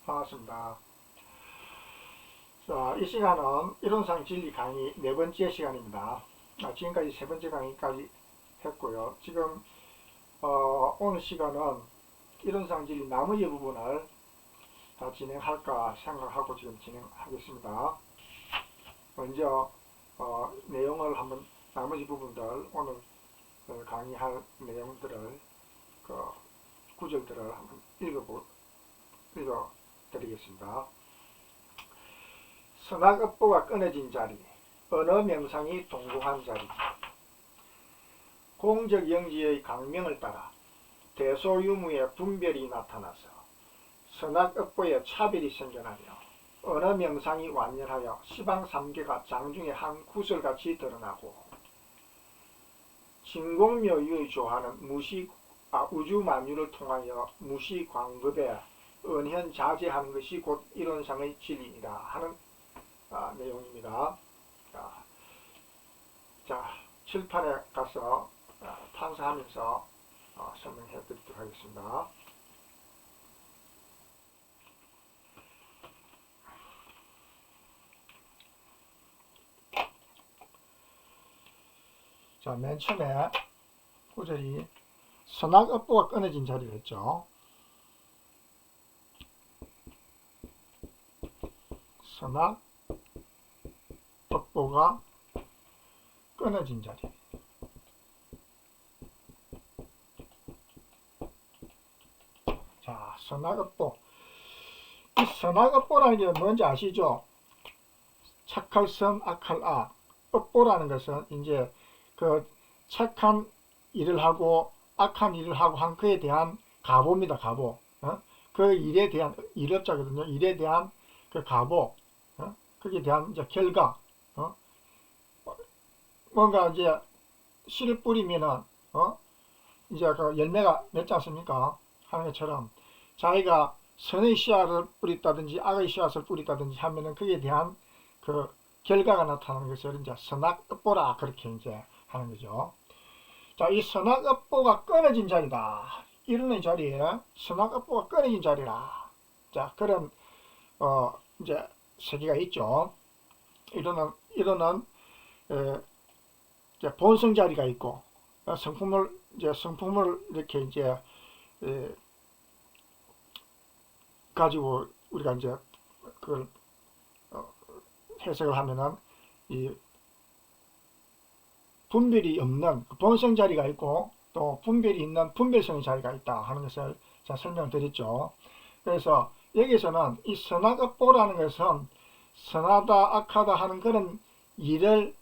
반갑습니다. 자, 이 시간은 이론상 진리 강의 네 번째 시간입니다. 지금까지 세 번째 강의까지 했고요. 지금 오늘 시간은 이론상 진리 나머지 부분을 다 진행할까 생각하고 지금 진행하겠습니다. 먼저 내용을 한번 나머지 부분들 오늘 강의할 내용들을 구절들을 한번 읽어드리겠습니다. 선악업보가 끊어진 자리, 언어 명상이 동봉한 자리, 공적 영지의 강명을 따라 대소유무의 분별이 나타나서 선악업보의 차별이 생겨나며 언어 명상이 완연하여 시방삼계가 장중의 한 구설같이 드러나고 진공묘유의 조화는 우주만유를 통하여 무시광급에 은현자재하는 것이 곧 이론상의 진리이다 하는 내용입니다. 자, 칠판에 가서 탄사하면서 설명해 드리도록 하겠습니다. 자, 맨 처음에 구절이 선악업보가 끊어진 자리를 했죠. 선악업보가 끊어진 자리. 자, 선악업보. 이 선악업보라는 게 뭔지 아시죠? 착할 선, 악할 악. 업보라는 것은 이제 그 착한 일을 하고 악한 일을 하고 한 그에 대한 가보입니다. 가보. 그 일에 대한 일업자거든요. 일에 대한 그 가보. 거기에 대한 이제 결과. 뭔가 이제 씨를 뿌리면은 이제 그 열매가 맺지 않습니까? 하는 것처럼 자기가 선의 씨앗을 뿌렸다든지 악의 씨앗을 뿌렸다든지 하면은 거기에 대한 그 결과가 나타나는 것을 이제 선악업보라 그렇게 이제 하는 거죠. 자, 이 선악업보가 끊어진 자리다. 이런 자리에 선악업보가 끊어진 자리라. 자, 그런 이제 세계가 있죠. 이러는 본성 자리가 있고 성품을 이렇게 이제 가지고 우리가 이제 그걸 해석을 하면은 이 분별이 없는 본성 자리가 있고 또 분별이 있는 분별성의 자리가 있다 하는 것을 제가 설명드렸죠. 그래서 여기서는 이 선악업보라는 것은 선하다 악하다 하는 그런 일에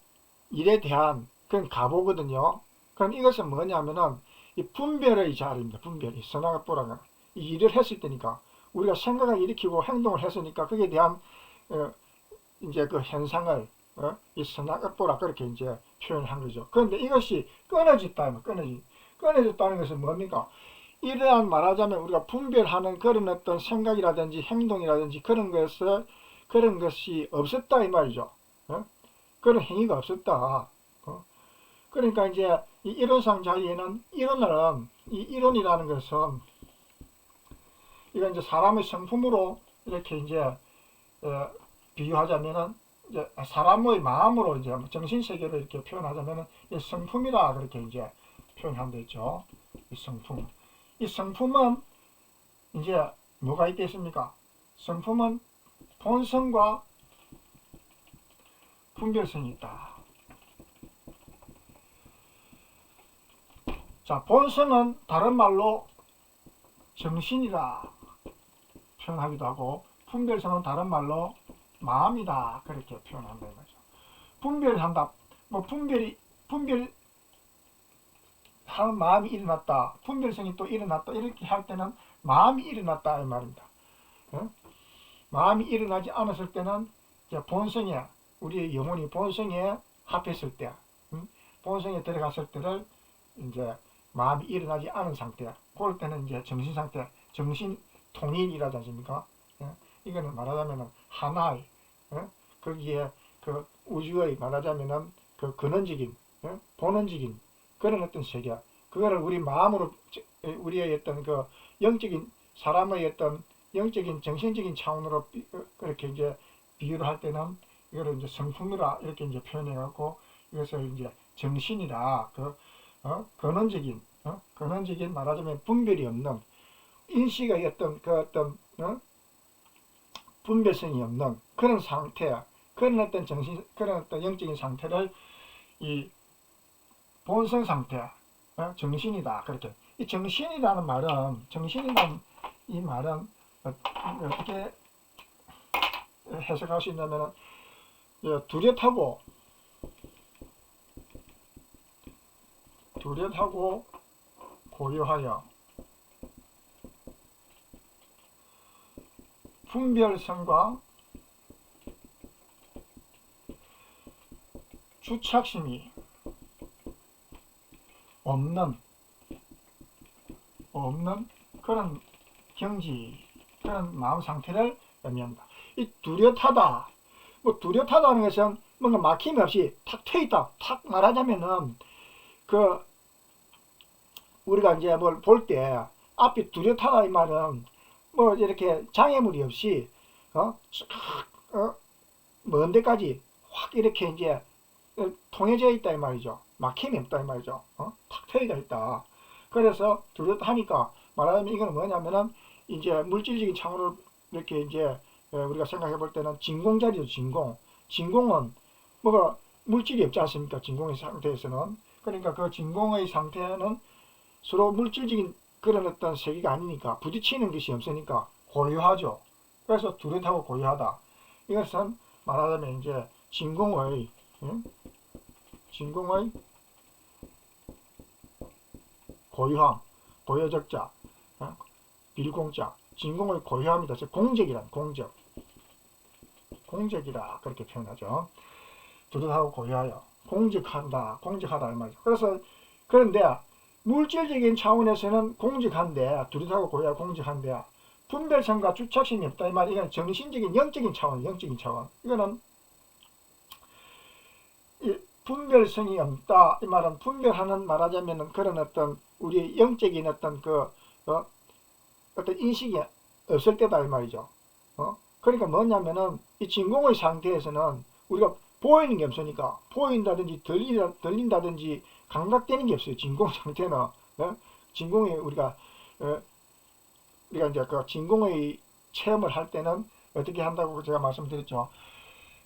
대한 그런 가보거든요. 그럼 이것은 뭐냐면은 이 분별의 자리입니다. 분별이 선악업보라는 이 일을 했을 때니까 우리가 생각을 일으키고 행동을 했으니까 거기에 대한 이제 그 현상을 이 선악업보라 그렇게 이제 표현한 거죠. 그런데 이것이 끊어졌다는 끊어졌다는 것은 뭡니까? 이러한 말하자면 우리가 분별하는 그런 어떤 생각이라든지 행동이라든지 그런 것이 없었다 이 말이죠. 그런 행위가 없었다. 그러니까 이제 이 이론상 자리에는 이 이론이라는 것은 이건 이제 사람의 성품으로 이렇게 이제 비유하자면은 이제 사람의 마음으로 이제 정신 세계로 이렇게 표현하자면은 이 성품이라 그렇게 이제 표현하면 되죠. 이 성품은 이제 뭐가 있겠습니까? 성품은 본성과 분별성이 있다. 자, 본성은 다른 말로 정신이라 표현하기도 하고 분별성은 다른 말로 마음이다 그렇게 표현한다 이 말이죠. 분별한다. 분별하는 마음이 일어났다. 분별성이 또 일어났다. 이렇게 할 때는 마음이 일어났다 이 말입니다. 마음이 일어나지 않았을 때는 이제 본성에 우리의 영혼이 본성에 합했을 때, 본성에 들어갔을 때를 이제 마음이 일어나지 않은 상태. 그럴 때는 이제 정신 상태, 정신 통일이라지 않습니까? 이거는 말하자면은 하나의 거기에 그 우주의 말하자면은 그 근원적인 본원적인 그런 어떤 세계, 그거를 우리 마음으로 우리의 어떤 그 영적인 사람의 어떤 영적인 정신적인 차원으로 그렇게 이제 비유를 할 때는 이거를 이제 성품이라 이렇게 이제 표현해 갖고 이것을 이제 정신이라 근원적인 말하자면 분별이 없는 인식의 어떤 분별성이 없는 그런 상태, 그런 어떤 영적인 상태를 이 본성 상태, 정신이다. 그렇게. 이 정신이라는 말은, 이 말은 어떻게 해석할 수 있냐면은, 뚜렷하고 고요하여 분별성과 주착심이 없는 그런 그런 마음 상태를 의미합니다. 이 뚜렷하다. 뭐 뚜렷하다는 것은 뭔가 막힘이 없이 탁 트여있다. 탁 말하자면은 우리가 이제 뭘 볼 때 앞이 뚜렷하다 이 말은 뭐 이렇게 장애물이 없이 먼 데까지 확 이렇게 이제 통해져 있다 이 말이죠. 막힘이 없다 이 말이죠. 탁 트여져 있다. 그래서 뚜렷하니까 말하자면 이거는 뭐냐면은 이제 물질적인 차원으로 이렇게 이제 우리가 생각해 볼 때는 진공자리죠. 진공은 뭐가 물질이 없지 않습니까? 진공의 상태에서는. 그러니까 그 진공의 상태는 서로 물질적인 그런 어떤 세계가 아니니까 부딪히는 것이 없으니까 고요하죠. 그래서 뚜렷하고 고요하다. 이것은 말하자면 이제 진공의 고요함, 고요적자, 빌공자, 진공의 고요함이다. 공적이란 공적이라 그렇게 표현하죠. 뚜렷하고 고요하여 공적하다 이 말이죠. 그래서 그런데 물질적인 차원에서는 공적한데 뚜렷하고 고요하고 공적한데 분별성과 주착심이 없다 이 말. 이건 정신적인 영적인 차원. 이거는 분별성이 없다 이 말은 분별하는 말하자면은 그런 어떤 우리 영적인 어떤 어떤 인식이 없을 때다 이 말이죠. 그러니까 뭐냐면은 이 진공의 상태에서는 우리가 보이는 게 없으니까 보인다든지 들린다든지 감각되는 게 없어요. 진공 상태는 진공이 우리가 이제 그 진공의 체험을 할 때는 어떻게 한다고 제가 말씀드렸죠.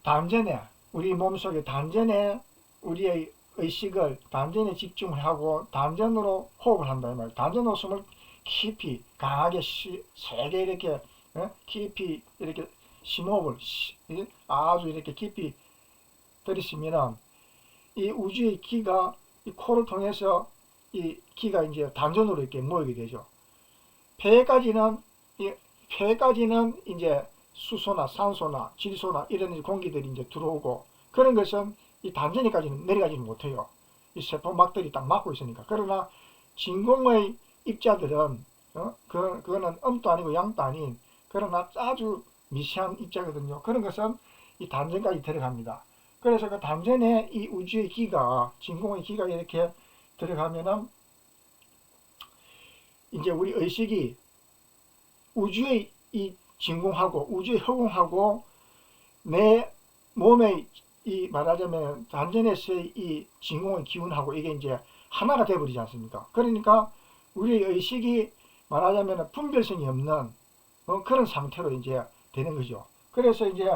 단전에 우리 몸속에 단전에 우리의 의식을 단전에 집중을 하고 단전으로 호흡을 한다 이 말이에요. 단전으로 숨을 깊이 강하게 세게 이렇게 깊이 이렇게 심호흡을 아주 이렇게 깊이 들이쉬면은 이 우주의 기가 이 코를 통해서 이 기가 이제 단전으로 이렇게 모이게 되죠. 폐까지는 이제 수소나 산소나 질소나 이런 공기들이 이제 들어오고 그런 것은 이 단전에까지는 내려가지는 못해요. 이 세포막들이 딱 막고 있으니까. 그러나 진공의 입자들은 그거는 음도 아니고 양도 아닌 그러나 아주 미세한 입자거든요. 그런 것은 이 단전까지 들어갑니다. 그래서 그 단전에 이 우주의 기가 진공의 기가 이렇게 들어가면은 이제 우리 의식이 우주의 이 진공하고 우주의 허공하고 내 몸의 이 말하자면 단전에서의 이 진공의 기운하고 이게 이제 하나가 되어버리지 않습니까? 그러니까 우리 의식이 말하자면 분별성이 없는 그런 상태로 이제 되는 거죠. 그래서 이제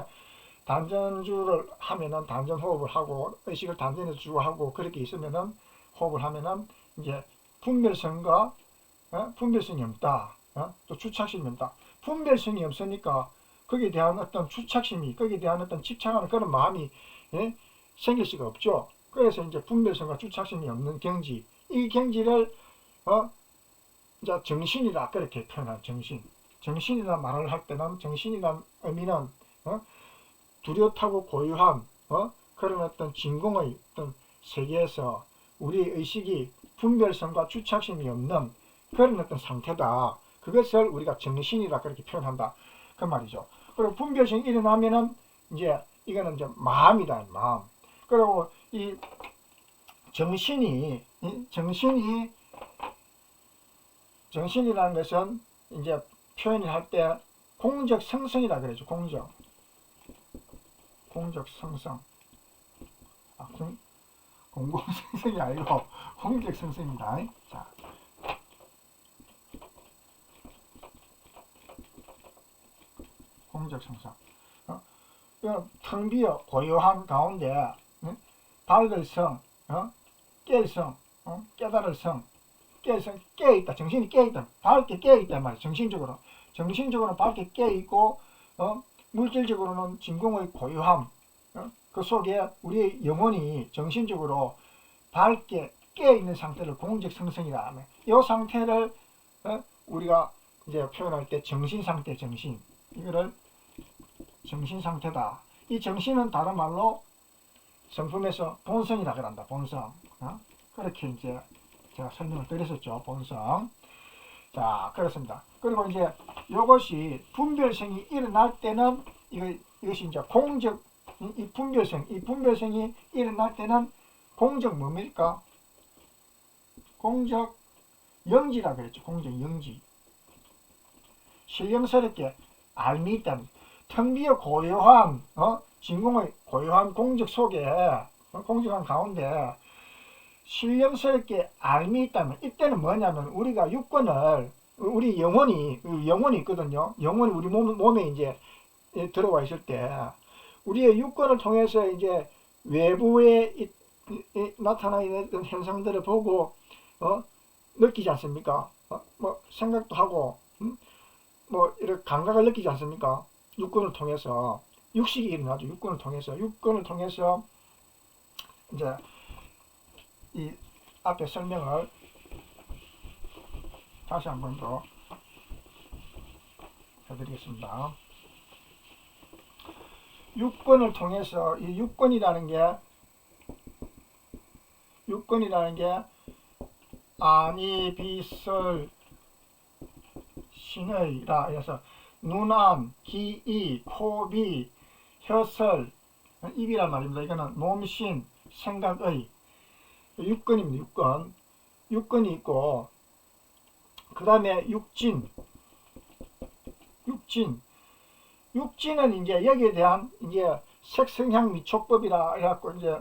단전주를 하면은 단전 호흡을 하고 의식을 단전에서 주고 하고 그렇게 있으면은 호흡을 하면은 이제 분별성이 없다. 또 주착심이 없다. 분별성이 없으니까 거기에 대한 어떤 주착심이 거기에 대한 어떤 집착하는 그런 마음이 생길 수가 없죠. 그래서 이제 분별성과 주착심이 없는 경지, 이 경지를 이제 정신이라 그렇게 표현한 정신이라 말을 할 때는 정신이란 의미는 뚜렷하고 고요한 그런 어떤 진공의 어떤 세계에서 우리 의식이 분별성과 주착심이 없는 그런 어떤 상태다. 그것을 우리가 정신이라 그렇게 표현한다. 그 말이죠. 그리고 분별성이 일어나면은 이제 이거는 이제 마음이다. 마음. 그리고 이 정신이라는 것은 이제 표현을 할 때 공적 성성이라 그러죠. 공적 성성. 공공 성성이 아니고 공적 성성입니다. 자, 공적 성성. 이건 텅 비어 고요한 가운데 밝을 성, 깰 성, 깨달을 성, 깨어있다. 정신이 깨어있다. 밝게 깨어있단 말이야. 정신적으로는 밝게 깨어있고, 물질적으로는 진공의 고요함, 그 속에 우리의 영혼이 정신적으로 밝게 깨어있는 상태를 공적 성성이라 하면, 이 상태를 우리가 이제 표현할 때 정신 상태, 이거를 정신 상태다. 이 정신은 다른 말로 성품에서 본성이라 그런다. 본성. 그렇게 이제 제가 설명을 드렸었죠. 본성. 자, 그렇습니다. 그리고 이제 이것이 분별성이 일어날 때는 이것이 이제 공적 이 분별성이 일어날 때는 공적 뭡니까? 공적 영지라 그랬죠. 공적 영지. 신령스럽게 알미 있다는 텅 비어 고요한 진공의 고요한 공적 속에 공적한 가운데 신령스럽게 알미 있다면 이때는 뭐냐면 우리가 육권을 우리 영혼이 있거든요. 영혼이 우리 몸에 이제 들어와 있을 때 우리의 육권을 통해서 이제 외부에 나타나 있는 현상들을 보고 느끼지 않습니까? 뭐 생각도 하고 뭐 이런 감각을 느끼지 않습니까? 육권을 통해서 육식이 일어나죠. 육권을 통해서 이제 이 앞에 설명을 다시 한 번 더 해드리겠습니다. 육권을 통해서 이 육권이라는 게 아니 비설 신의라 해서 눈암, 기이, 코비, 혀설, 입이란 말입니다. 이거는 몸신, 생각의 육권입니다. 육권이 있고 그 다음에 육진은 이제 여기에 대한 이제 색성향 미촉법이라 해갖고 이제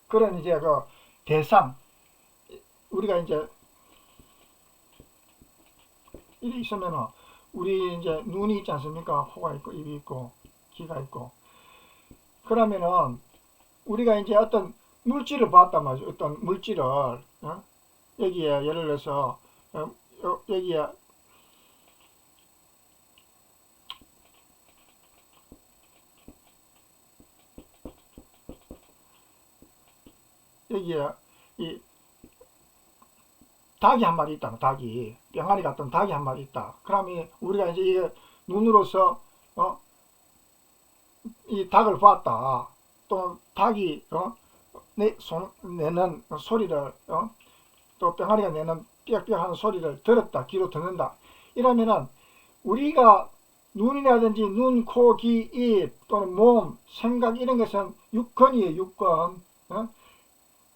그런 이제 그 대상 우리가 이제 이게 있으면은 우리 이제 눈이 있지 않습니까? 코가 있고 입이 있고 귀가 있고 그러면은 우리가 이제 어떤 물질을 봤단 말이죠. 어떤 물질을 여기에 예를 들어서 여기에 이 닭이 한 마리 있다. 닭이 병아리 같은 닭이 한 마리 있다. 그러면 우리가 이제 이게 눈으로서 이 닭을 봤다. 또 닭이 내는 소리를 또 병아리가 내는 삐약삐약하는 소리를 들었다. 귀로 듣는다. 이러면은 우리가 눈이라든지 눈, 코, 귀, 입 또는 몸, 생각 이런 것은 육권이에요.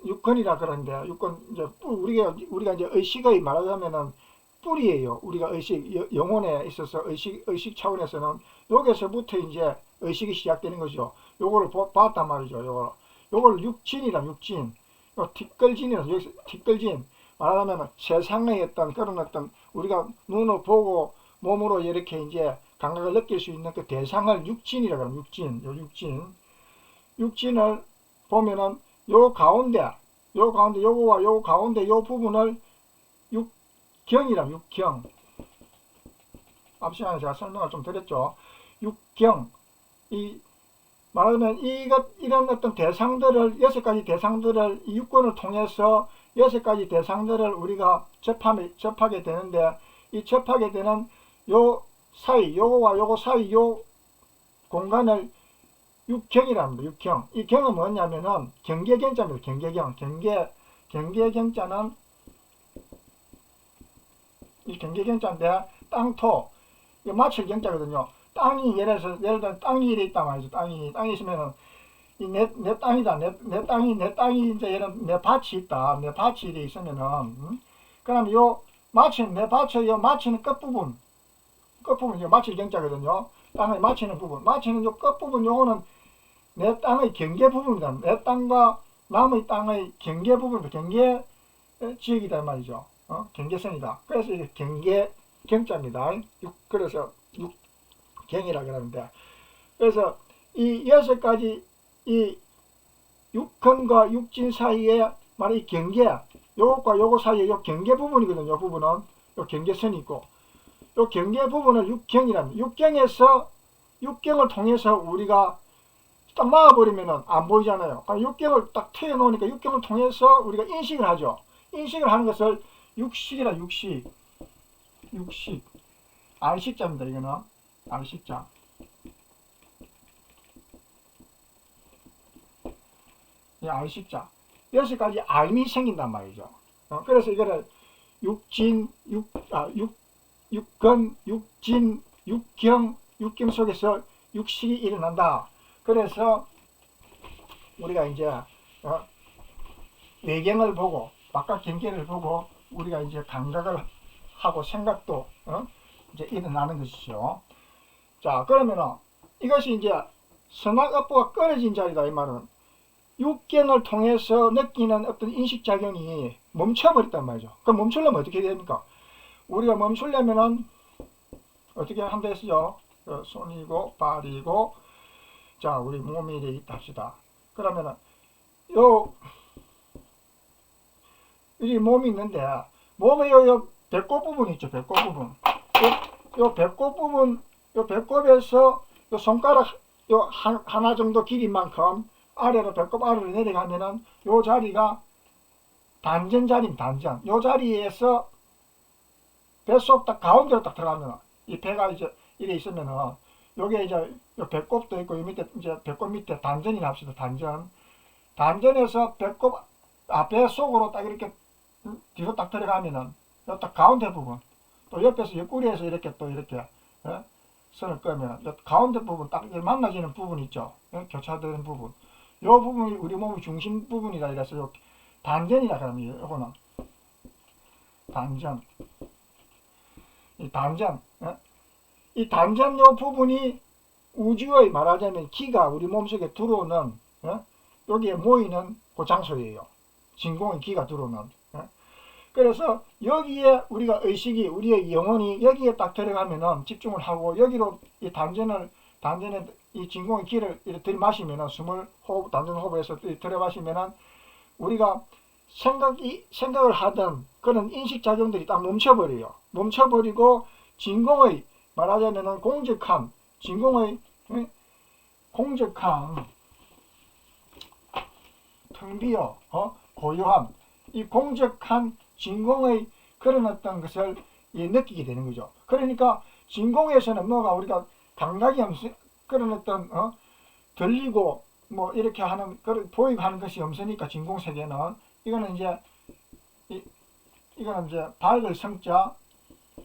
육권이라 그러는데 육권 이제 우리가 이제 의식의 말하자면은 뿌리예요. 우리가 의식 영혼에 있어서 의식 차원에서는 여기서부터 이제 의식이 시작되는 거죠. 요거를 봤단 말이죠. 요걸 육진. 뒷걸진이라서 여기서 뒷걸진 말하자면 세상의 어떤 그런 어떤 우리가 눈으로 보고 몸으로 이렇게 이제 감각을 느낄 수 있는 그 대상을 육진이라고 합니다. 육진을 보면은 요거와 요 가운데 요 부분을 육경이라 육경. 앞 시간에 제가 설명을 좀 드렸죠. 육경. 말하자면 이런 어떤 대상들을, 6가지 대상들을, 이 육권을 통해서 6가지 대상들을 우리가 접하게 되는데, 이 접하게 되는 요 사이, 요거와 요거 사이 요 공간을 육경이랍니다. 육경. 이 경은 뭐냐면은 경계경자입니다. 경계경자는 이 경계경자인데 땅토, 이거 마칠 경자거든요. 땅이 예를 들어 땅이 이래 있단 말이죠. 땅이 있으면은 이 내 땅이다. 내 땅이 이제 이런 내 밭이 있다. 내 밭이 이래 있으면은 그럼 요 마치는 내 밭의 요 마치는 끝부분 끝부분, 이제 마칠 경자거든요. 땅을 마치는 부분. 마치는 요 끝부분, 요거는 내 땅의 경계 부분이다. 내 땅과 남의 땅의 경계 부분, 경계 지역이다 말이죠. 경계선이다. 그래서 이게 경계 경자입니다. 그래서 육경이라 그러는데, 그래서 이 6가지 이 육근과 육진 사이에 말이 이 경계, 요것과 요거 사이에 요 경계 부분이거든요. 요 부분은 요 경계선이 있고, 요 경계 부분을 육경이랍니다. 육경을 통해서 우리가 딱 막아버리면은 안 보이잖아요. 그러니까 육경을 딱 트여놓으니까 육경을 통해서 우리가 인식을 하죠. 인식을 하는 것을 육식이라, 육식. 알식자입니다. 이거는 알식자. 이 알식자. 6가지 알미 생긴단 말이죠. 그래서 이거를 육근, 육진, 육경 속에서 육식이 일어난다. 그래서 우리가 이제 외경을 보고 바깥 경계를 보고 우리가 이제 감각을 하고 생각도 이제 일어나는 것이죠. 자, 그러면은 이것이 이제 선악업보가 끊어진 자리다 이 말은 육경을 통해서 느끼는 어떤 인식작용이 멈춰버렸단 말이죠. 그럼 멈추려면 어떻게 됩니까? 우리가 멈추려면은 어떻게 한다 했어요? 손이고 발이고, 자, 우리 몸이 이렇게 있다 합시다. 그러면은 이 몸이 있는데 몸에 요 배꼽 부분 있죠. 배꼽 부분. 요 배꼽 부분, 요 배꼽에서 요 손가락 요 하나 정도 길이만큼 아래로, 배꼽 아래로 내려가면은 요 자리가 단전 자리입니다. 단전. 요 자리에서 뱃속 딱 가운데로 딱 들어가면 이 배가 이제 이래 있으면은 요게 이제 요 배꼽도 있고 요 밑에 이제 배꼽 밑에 단전이라 합시다. 단전에서 배꼽 배 속으로 딱 이렇게 뒤로 딱 들어가면은 요 딱 가운데 부분, 또 옆에서 옆구리에서 이렇게 또 이렇게 선을 끄면 요 가운데 부분 딱 만나지는 부분 있죠. 교차되는 부분. 요 부분이 우리 몸의 중심 부분이라 이래서 요 단전이라 그럽니다. 요거는 단전. 이 단전 요 부분이 우주의 말하자면 기가 우리 몸속에 들어오는 여기에 모이는 그 장소예요. 진공의 기가 들어오는. 그래서 여기에 우리가 의식이, 우리의 영혼이 여기에 딱 들어가면은 집중을 하고 여기로 이 단전에 이 진공의 기를 이렇게 들이마시면은 단전 호흡에서 들이마시면은 우리가 생각을 하던 그런 인식작용들이 딱 멈춰버려요. 멈춰버리고 진공의 말하자면은 공적함, 진공의 공적함, 텅 비어 고요함, 이 공적한 진공의 그런 어떤 것을 느끼게 되는 거죠. 그러니까 진공에서는 뭐가 우리가 감각이 그런 어떤 들리고 뭐 이렇게 하는 그런 보이고 하는 것이 없으니까 진공 세계는 이거는 이제 밝을 성자,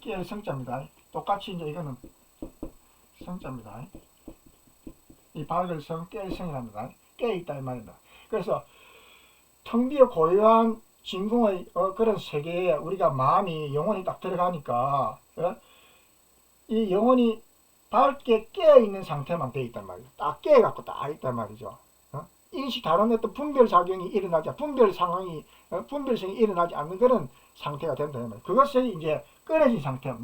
깨의 성자입니다. 똑같이 이제 이거는 성자입니다. 이 밝을 성, 깨의 성이랍니다. 깨 있다 이 말입니다. 그래서 텅 비어 고요한 진공의 그런 세계에 우리가 마음이, 영혼이 딱 들어가니까 이 영혼이 밝게 깨어있는 상태만 되어 있단 말이죠. 딱 깨어갖고 딱 있단 말이죠. 인식 다른 어떤 분별작용이 일어나지, 분별성이 일어나지 않는 그런 상태가 된다는 말이에요. 그것이 이제 끊어진 상태,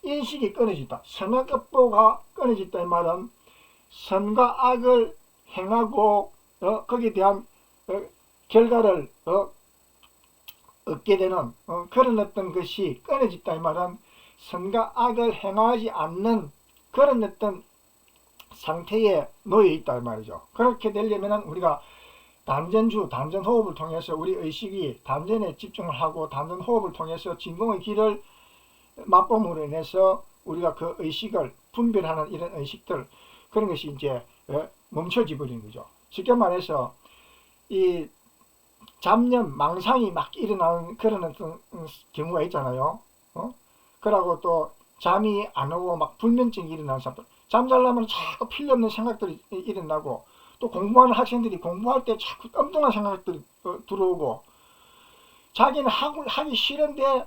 인식이 끊어졌다. 선악업보가 끊어졌다 이 말은 선과 악을 행하고 거기에 대한 결과를 얻게 되는 그런 어떤 것이 끊어졌다 이 말은 선과 악을 행하지 않는 그런 어떤 상태에 놓여 있다 이 말이죠. 그렇게 되려면 우리가 단전 호흡을 통해서 우리 의식이 단전에 집중을 하고 단전 호흡을 통해서 진공의 기를 맛봄으로 인해서 우리가 그 의식을 분별하는 이런 의식들, 그런 것이 이제 멈춰져 버리는 거죠. 쉽게 말해서 이 잡념, 망상이 막 일어나는 그런 어떤 경우가 있잖아요. 그러고 또 잠이 안 오고 막 불면증이 일어나는 사람들, 잠자려면 자꾸 필요 없는 생각들이 일어나고, 또 공부하는 학생들이 공부할 때 자꾸 엉뚱한 생각들이 들어오고, 자기는 하기 싫은데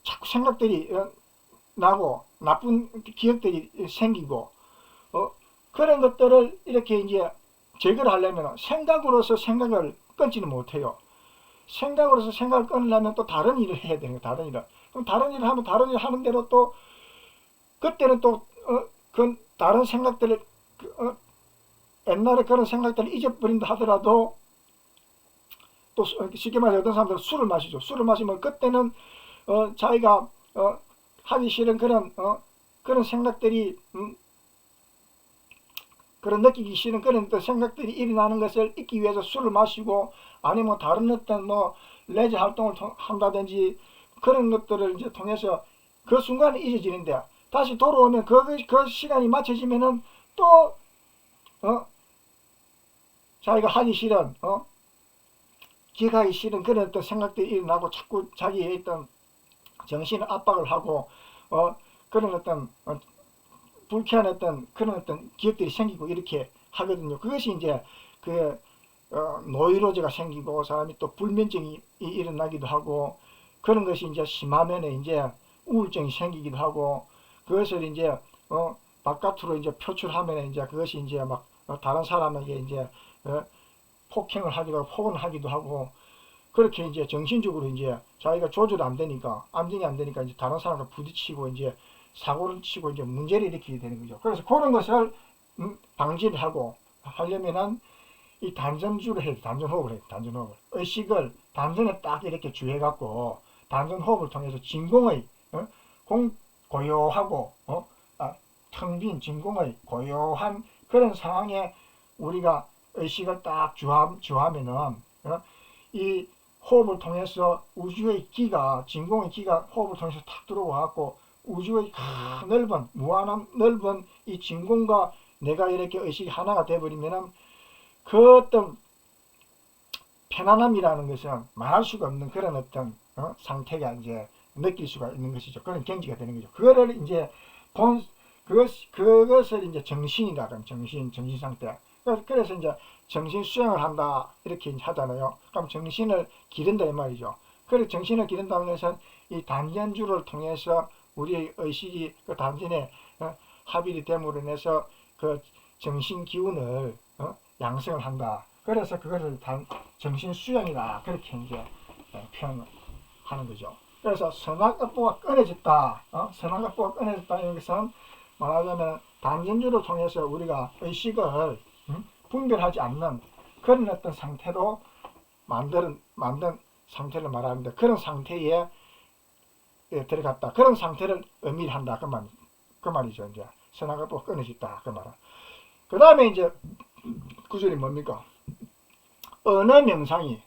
자꾸 생각들이 나고, 나쁜 기억들이 생기고, 그런 것들을 이렇게 이제 제거를 하려면 생각으로서 생각을 끊지는 못해요. 생각으로서 생각을 끊으려면 또 다른 일을 해야 되는 거예요. 다른 일을. 그럼 다른 일을 하면 다른 일을 하는 대로 또 그때는 또 그 다른 생각들을 옛날에 그런 생각들을 잊어버린다 하더라도 또 쉽게 말해서 어떤 사람들은 술을 마시죠. 술을 마시면 그때는 자기가 하기 싫은 그런 생각들이 그런 느끼기 싫은 그런 생각들이 일어나는 것을 잊기 위해서 술을 마시고 아니면 다른 어떤 뭐 레저 활동을 한다든지 그런 것들을 이제 통해서 그 순간에 잊어지는데 다시 돌아오면 그 시간이 맞춰지면은 또 자기가 하기 싫은 기억하기 싫은 그런 어떤 생각들이 일어나고 자꾸 자기의 어떤 정신을 압박을 하고 그런 어떤 불쾌한 그런 어떤 기억들이 생기고 이렇게 하거든요. 그것이 이제 노이로제가 생기고 사람이 또 불면증이 일어나기도 하고 그런 것이 이제 심하면은 이제 우울증이 생기기도 하고 그것을 이제 바깥으로 이제 표출하면 이제 그것이 이제 막 다른 사람에게 이제 폭행을 하기도 하고 폭언을 하기도 하고 그렇게 이제 정신적으로 이제 자기가 조절 안 되니까 안정이 안 되니까 이제 다른 사람과 부딪히고 이제 사고를 치고 이제 문제를 일으키게 되는 거죠. 그래서 그런 것을 방지를 하고 하려면은 이 단전주를 해야 돼. 단전호흡을 해야 돼. 단전호흡을. 의식을 단전에 딱 이렇게 주해갖고 단전호흡을 통해서 진공의 고요하고 텅 빈 진공의 고요한 그런 상황에 우리가 의식을 딱 주하면은 이 호흡을 통해서 우주의 기가 진공의 기가 호흡을 통해서 탁 들어와갖고 우주의 넓은 무한한 넓은 이 진공과 내가 이렇게 의식이 하나가 되어버리면은 그 어떤 편안함이라는 것은 말할 수가 없는 그런 어떤 상태가 이제 느낄 수가 있는 것이죠. 그런 경지가 되는 거죠. 그거를 이제 그것을 이제 정신이라 그러면 정신 상태. 그래서 이제 정신 수양을 한다 이렇게 하잖아요. 그럼 정신을 기른다 이 말이죠. 그래서 정신을 기른다는 것은 이 단전주를 통해서 우리의 의식이 그 단전에 합일이 됨으로 인해서 그 정신 기운을 양성을 한다. 그래서 그것을 정신 수양이다 그렇게 이제 표현하는 거죠. 그래서 선악업보가 끊어졌다. 선악업보가 끊어졌다는 것은 말하자면 단전주를 통해서 우리가 의식을 분별하지 않는 그런 어떤 상태로 만든 상태를 말하는데 그런 상태에 들어갔다. 그런 상태를 의미를 한다. 그 말이죠. 이제 선악업보가 끊어졌다. 그 말은. 그 다음에 이제 구절이 뭡니까? 어느 명상이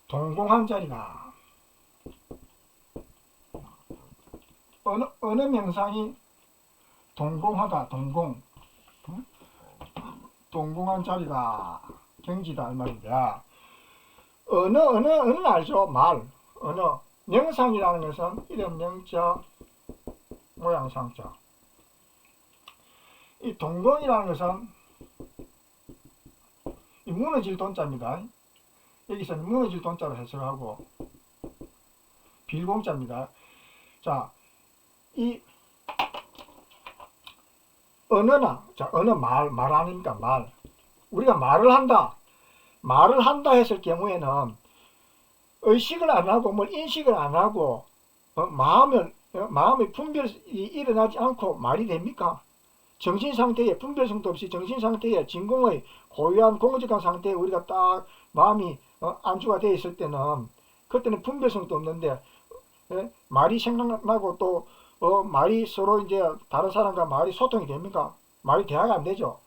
동공한 자리가 어느 명상이 동공하다 동공한 자리가 경지다 이 말인데 어느 알죠? 말 어느 명상이라는 것은 이름 명자 모양 상자 이 동공이라는 것은 이 무너질 돈자입니다. 여기서 무너질 돈자로 해석하고 빌공자입니다. 자, 이 언어나 언어 말 아닙니까? 말 우리가 말을 한다 했을 경우에는 의식을 안 하고 뭘 인식을 안 하고 마음의 분별이 일어나지 않고 말이 됩니까? 정신상태에 분별성도 없이 정신상태에 진공의 고유한 공허적한 상태에 우리가 딱 마음이 안주가 되어 있을 때는 그때는 분별성도 없는데 말이 생각나고 또 말이 서로 이제 다른 사람과 말이 소통이 됩니까? 말이 대화가 안 되죠.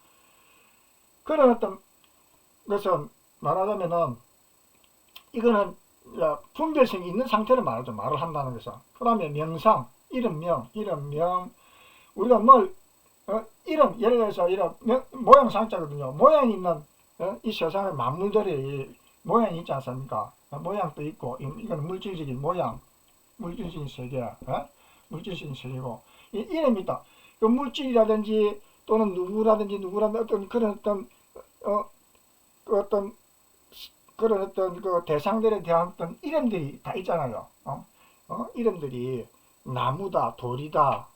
그런 어떤 것은 말하자면은 이거는 분별성이 있는 상태를 말하죠. 말을 한다는 것은. 그 다음에 명상, 이름명 우리가 뭘 이름 예를 들어서 이런 모양 상자거든요. 모양이 있는 이 세상의 만물들이 모양이 있지 않습니까? 모양도 있고 이건 물질적인 모양, 물질적인 세계, 물질적인 세계고 이 이름이 있다. 그 물질이라든지 또는 누구라든지 어떤 그런 어떤 그런 어떤 그 대상들에 대한 어떤 이름들이 다 있잖아요. 이름들이 나무다, 돌이다,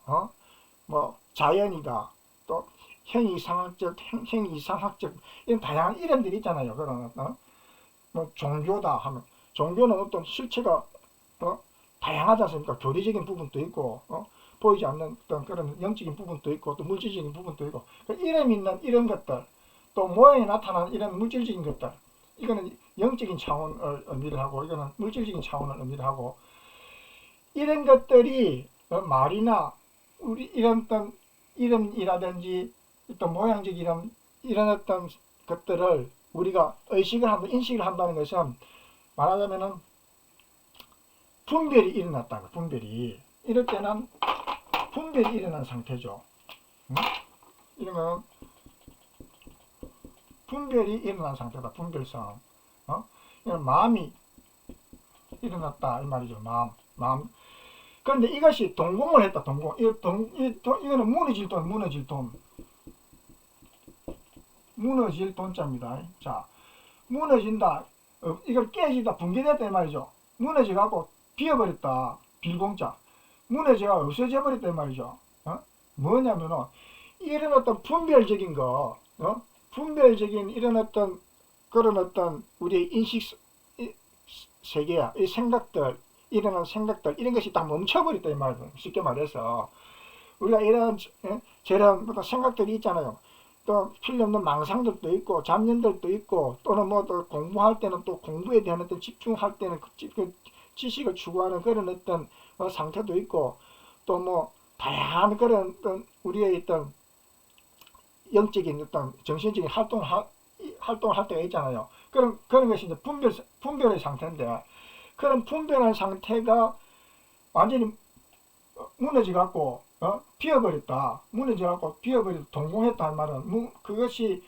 뭐 자연이다, 또 행위상학적, 행위이상학적 이런 다양한 이름들이 있잖아요. 그런 뭐 종교다 하면 종교는 어떤 실체가 다양하지 않습니까? 교리적인 부분도 있고 보이지 않는 어떤 그런 영적인 부분도 있고 또 물질적인 부분도 있고 그 이름 있는 이런 것들 또 모양이 나타나는 이런 물질적인 것들 이거는 영적인 차원을 의미를 하고 이거는 물질적인 차원을 의미를 하고 이런 것들이 말이나 우리 이런 어떤 이름이라든지 어떤 모양적 이런 어떤 것들을 우리가 의식을 한다 인식을 한다는 것은 말하자면은 분별이 일어났다고 분별이 이럴 때는 분별이 일어난 상태죠. 이러면 분별이 일어난 상태다. 분별성. 이런 마음이 일어났다 이 말이죠. 마음. 그런데 이것이 동공을 했다. 동공. 이거는 무너질 돈자입니다. 자, 무너진다. 이걸 깨진다. 붕괴됐다 이 말이죠. 무너져갖고 비어버렸다. 빌공자. 무너져가 없어져 버렸다 이 말이죠. 뭐냐면은 이런 어떤 분별적인 거, 분별적인 이런 어떤 그런 어떤 우리의 인식 세계야, 이 생각들, 일어나는 생각들 이런 것이 다 멈춰버렸다 이 말이죠. 쉽게 말해서 우리가 이런 저런 생각들이 있잖아요. 또 필요없는 망상들도 있고 잡념들도 있고 또는 뭐 또 공부할 때는 또 공부에 대한 어떤 집중할 때는 그 지식을 추구하는 그런 어떤 상태도 있고 또 뭐 다양한 그런 어떤 우리의 어떤 영적인 어떤 정신적인 활동을 할 때가 있잖아요. 그런 것이 이제 분별의 상태인데 그런 분별한 상태가 완전히 무너져 갖고 비어버렸다. 무너져 갖고 비어버렸다. 동공했다 할 말은 그것이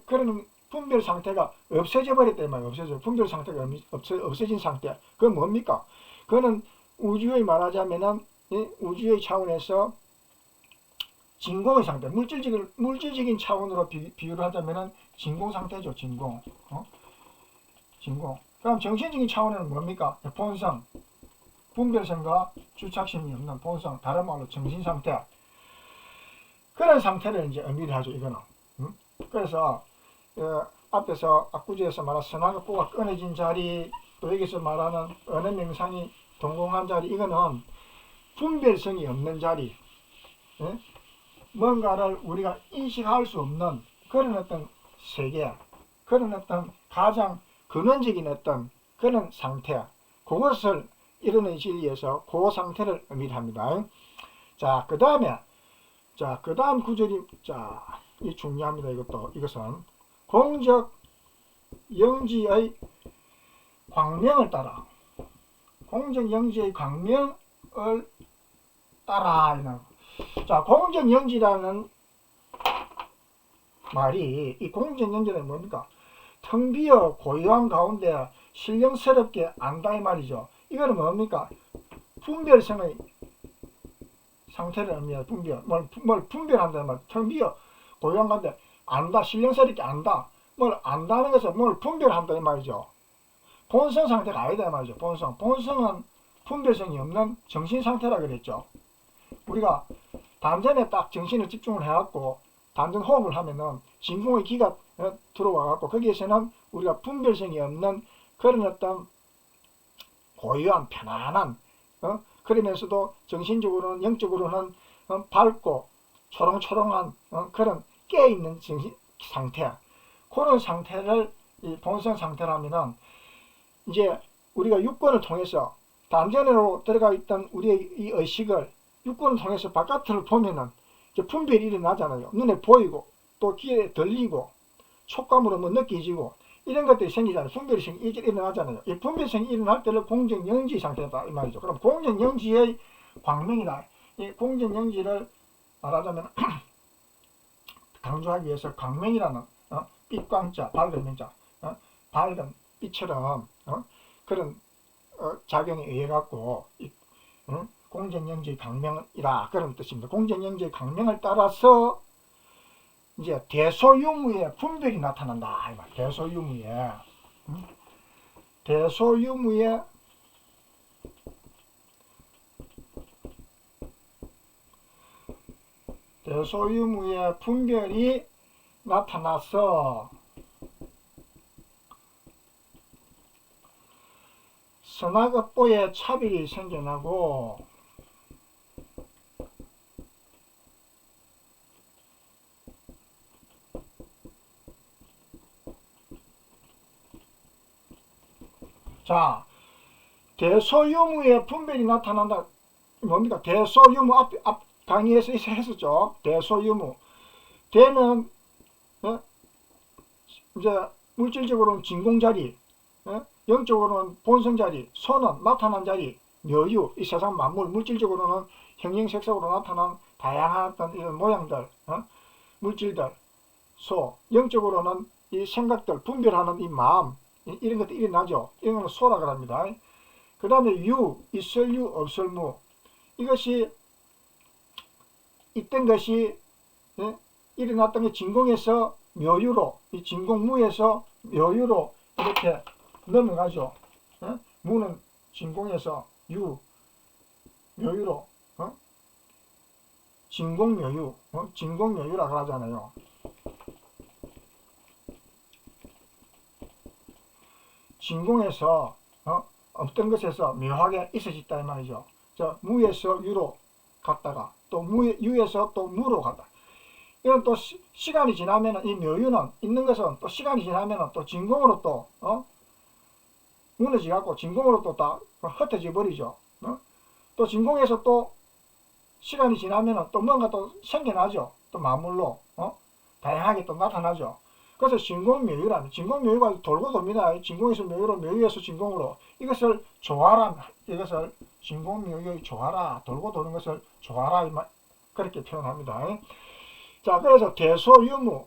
그런 분별 상태가 없어져 버렸다 이 말이에요. 없어져. 분별 상태가 없어진 상태. 그건 뭡니까? 그거는 우주의 말하자면은 우주의 차원에서 진공의 상태, 물질적인 차원으로 비유를 하자면은 진공 상태죠. 진공. 진공. 그럼 정신적인 차원에는 뭡니까? 본성, 분별성과 주착심이 없는 본성, 다른 말로 정신 상태. 그런 상태를 이제 의미를 하죠. 이거는. 그래서 앞에서 앞구지에서 말한 선악과가 끊어진 자리, 또 여기서 말하는 어느 명상이 동공한 자리, 이거는 분별성이 없는 자리. 뭔가를 우리가 인식할 수 없는 그런 어떤 세계, 그런 어떤 가장 근원적인 어떤 그런 상태, 그것을 이루어내기 위해서 그 상태를 의미합니다. 자, 그 다음 구절이, 이 중요합니다. 이것은 공적 영지의 광명을 따라, 공적 영지의 광명을 따라. 자, 공정영지라는 말이, 이 공정영지는 뭡니까? 텅 비어 고요한 가운데 신령스럽게 안다 이 말이죠. 이거는 뭡니까? 분별성의 상태를 의미해요. 뭘 분별한다는 말. 텅 비어 고요한 가운데 안다, 신령스럽게 안다. 뭘 안다는 것은 뭘 분별한다 이 말이죠. 본성 상태가 아니다 이 말이죠. 본성은 분별성이 없는 정신 상태라 그랬죠. 우리가 단전에 딱 정신을 집중을 해갖고 단전 호흡을 하면은 진공의 기가 들어와갖고 거기에서는 우리가 분별성이 없는 그런 어떤 고요한 편안한 그러면서도 정신적으로는 영적으로는 밝고 초롱초롱한 그런 깨어있는 정신 상태, 그런 상태를 이 본성 상태라면은 이제 우리가 육권을 통해서 단전으로 들어가 있던 우리의 이 의식을 육권을 통해서 바깥을 보면은 이제 분별이 일어나잖아요. 눈에 보이고 또 귀에 들리고 촉감으로 뭐 느껴지고 이런 것들이 생기잖아요. 분별성이 일어나잖아요. 이 분별성이 일어날 때를 공정영지 상태다 이 말이죠. 그럼 공정영지의 광명이다. 이 공정영지를 말하자면 강조하기 위해서 광명이라는 빛광자, 밝은 명자, 밝은 빛처럼 그런 작용에 의해 갖고 공정영지의 강명이라 그런 뜻입니다. 공정영지의 강명을 따라서 이제 대소유무의 분별이 나타난다. 대소유무의 대소유무의 분별이 나타나서 선악업보의 차별이 생겨나고 자, 대소유무의 분별이 나타난다. 뭡니까? 대소유무 앞 강의에서 했었죠. 대소유무. 대는 이제 물질적으로는 진공자리, 영적으로는 본성자리, 소는 나타난 자리, 묘유, 이 세상 만물, 물질적으로는 형형색색으로 나타난 다양한 어떤 이런 모양들, 물질들, 소, 영적으로는 이 생각들, 분별하는 이 마음, 이런 것들이 일어나죠. 이런 걸 소라고 합니다. 그 다음에 유, 있을 유, 없을 무. 이것이 있던 것이 일어났던 게 진공에서 묘유로, 이 진공무에서 묘유로 이렇게 넘어가죠. 무는 진공에서 묘유로 진공묘유, 진공묘유라고 하잖아요. 진공에서 없던 것에서 묘하게 있어졌다 이 말이죠. 무에서 유로 갔다가 또 유에서 또 무로 갔다. 이건 또 시간이 지나면 이 묘유는 있는 것은 또 시간이 지나면 또 진공으로 또 무너져 갖고 진공으로 또 다 흩어져 버리죠. 또 진공에서 또 시간이 지나면 또 뭔가 또 생겨나죠. 또 만물로 다양하게 또 나타나죠. 그래서 진공묘유라는, 진공묘유가 돌고 돕니다. 진공에서 묘유로, 묘유에서 진공으로. 이것을 조화라, 이것을 진공묘유의 조화라, 돌고 도는 것을 조화라, 그렇게 표현합니다. 자, 그래서 대소유무,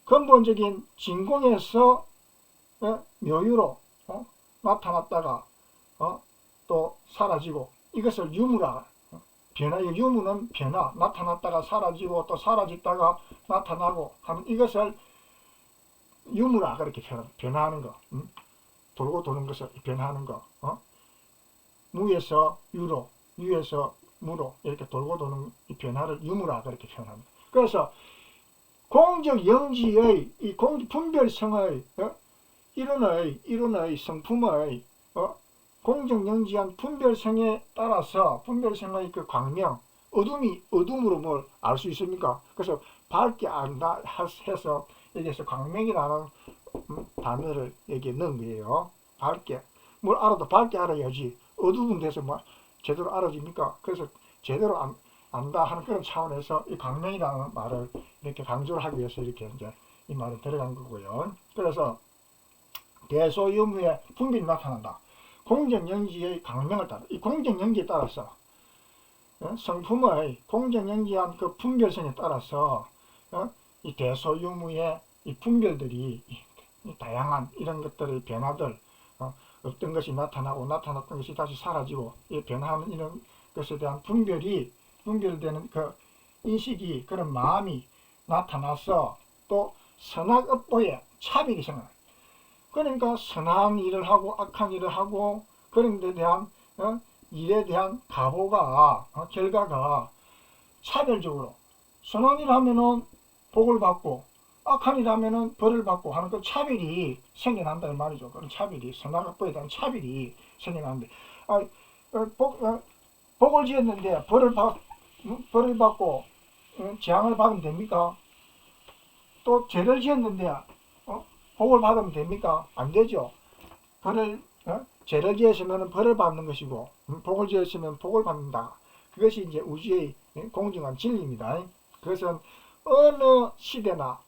근본적인 진공에서 묘유로 나타났다가 또 사라지고, 이것을 유무라. 변화의 유무는 변화, 나타났다가 사라지고 또 사라졌다가 나타나고 하는 이것을 유무라 그렇게 표현합니다. 변화하는 거, 돌고 도는 것을 변화하는 거, 무에서 유로, 유에서 무로 이렇게 돌고 도는 이 변화를 유무라 그렇게 표현합니다. 그래서 공적 영지의 이 분별성의 이론의 성품의 공적 영지한 분별성에 따라서 분별성의 그 광명, 어둠으로 뭘 알 수 있습니까? 그래서 밝게 안다 해서 여기서 광명이라는 단어를 여기에 넣은 거예요. 밝게. 뭘 알아도 밝게 알아야지. 어두운 데서 뭐 제대로 알아집니까? 그래서 제대로 안다 하는 그런 차원에서 이 광명이라는 말을 이렇게 강조를 하기 위해서 이렇게 이제 이 말을 들어간 거고요. 그래서 대소유무의 분별이 나타난다. 공정영지의 광명을 따라, 이 공정영지에 따라서 성품의 공정영지한 그 분별성에 따라서 이 대소유무의 이 분별들이 이 다양한 이런 것들의 변화들, 어떤 것이 나타나고 나타났던 것이 다시 사라지고 이 변화하는 이런 것에 대한 분별되는 그 인식이, 그런 마음이 나타나서 또 선악업보의 차별이 생겨나. 그러니까 선한 일을 하고 악한 일을 하고 그런 데 대한 일에 대한 가보가 결과가 차별적으로, 선한 일 하면은 복을 받고 악한 일 하면은 벌을 받고 하는 그 차별이 생겨난다는 말이죠. 그런 차별이, 선악업보에 대한 차별이 생겨나는데, 복을 지었는데 벌을 받고 재앙을 받으면 됩니까? 또 죄를 지었는데 복을 받으면 됩니까? 안 되죠. 죄를 지었으면 벌을 받는 것이고, 복을 지었으면 복을 받는다. 그것이 이제 우주의 공정한 진리입니다. 그것은 어느 시대나,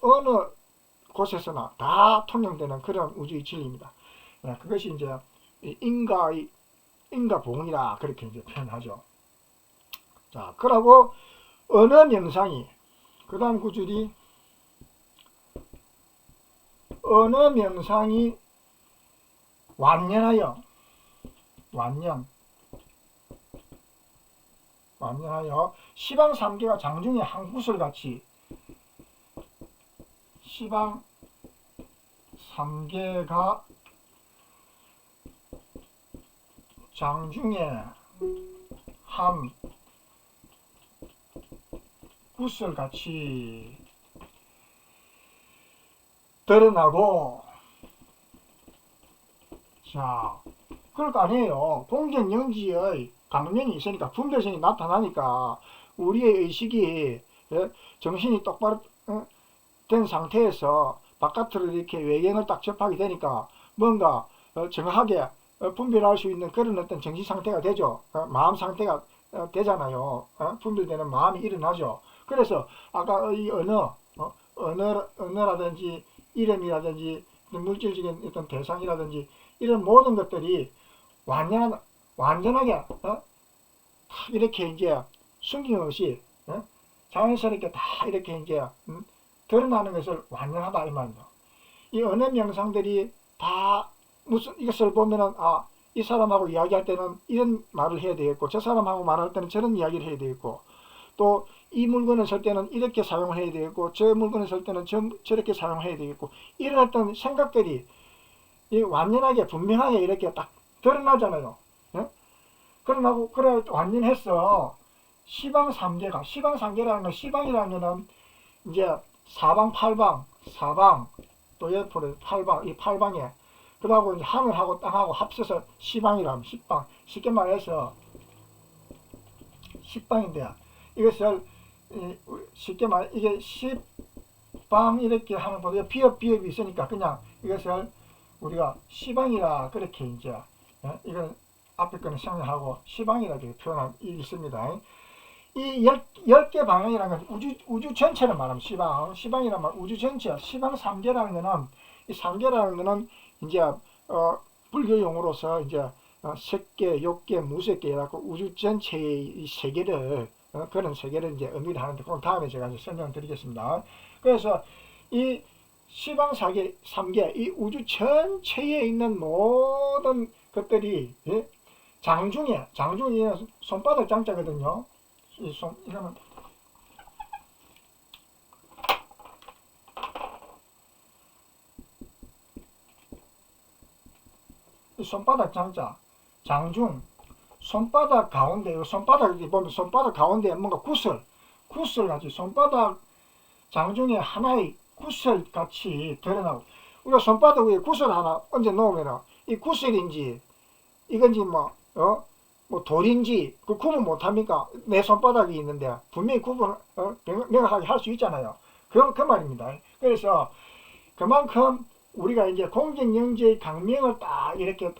어느 곳에서나 다 통용되는 그런 우주의 진리입니다. 그것이 이제 인과봉이라 그렇게 이제 표현하죠. 자, 그러고 어느 명상이, 그 다음 구절이 어느 명상이 완연하여 시방 3개가 장중의 한 구슬같이, 시방 3개가 장중에 한 구설같이 드러나고, 자, 그럴 거 아니에요. 공정영지의 강명이 있으니까 분별성이 나타나니까 우리의 의식이 정신이 똑바로 된 상태에서 바깥으로 이렇게 외경을 딱 접하게 되니까 뭔가 정확하게 분별할 수 있는 그런 어떤 정신 상태가 되죠. 마음 상태가 되잖아요. 분별되는 마음이 일어나죠. 그래서 아까 이 언어라든지 이름이라든지 물질적인 어떤 대상이라든지 이런 모든 것들이 완전하게 이렇게 이제 숨김없이 자연스럽게 다 이렇게 이제 드러나는 것을 완전하다 이 말이죠. 이 언어 명상들이 다 무슨 이것을 보면은 이 사람하고 이야기할 때는 이런 말을 해야 되겠고 저 사람하고 말할 때는 저런 이야기를 해야 되겠고 또 이 물건을 살 때는 이렇게 사용을 해야 되겠고 저 물건을 살 때는 저렇게 사용해야 되겠고 이런 어떤 생각들이 완전하게 분명하게 이렇게 딱 드러나잖아요. 그러나고 그래 완전했어. 시방삼계라는 건 시방이라는 거는 이제 사방 팔방 사방 또 옆으로 팔방 이 팔방에 그러고 이제 하늘하고 땅하고 합쳐서 시방이라면 십방 쉽게 말해서 십방인데 이것을 쉽게 말 이게 십방 이렇게 하는 것보다 비읍이 있으니까 그냥 이것을 우리가 시방이라 그렇게 이제 이건 앞에 거는 생략하고 시방이라 이렇게 표현하고 있습니다. 이 10개 방향이라는 건 우주 전체를 말하면 시방이란 말 우주 전체 시방 3개라는 거는 이 3개라는 거는 이제 불교 용어로서 이제 색계, 욕계, 무색계 이라고 우주 전체의 이 세계를 그런 세계를 이제 의미를 하는데 그건 다음에 제가 이제 설명드리겠습니다. 그래서 이 시방 3개 이 우주 전체에 있는 모든 것들이 장중에 손바닥 장자거든요. 이거는 이 손바닥 장자 장중 손바닥 가운데 손바닥 보면 손바닥 가운데 뭔가 구슬같이 손바닥 장중에 하나의 구슬같이 드러나고 우리가 손바닥 위에 구슬 하나 얹어 놓으면 이 구슬인지 이건지 뭐 돌인지 그 구분 못합니까? 내 손바닥이 있는데 분명히 구분 명확하게 할 수 있잖아요. 그 말입니다. 그래서 그만큼 우리가 이제 공정영지의 강명을 딱 이렇게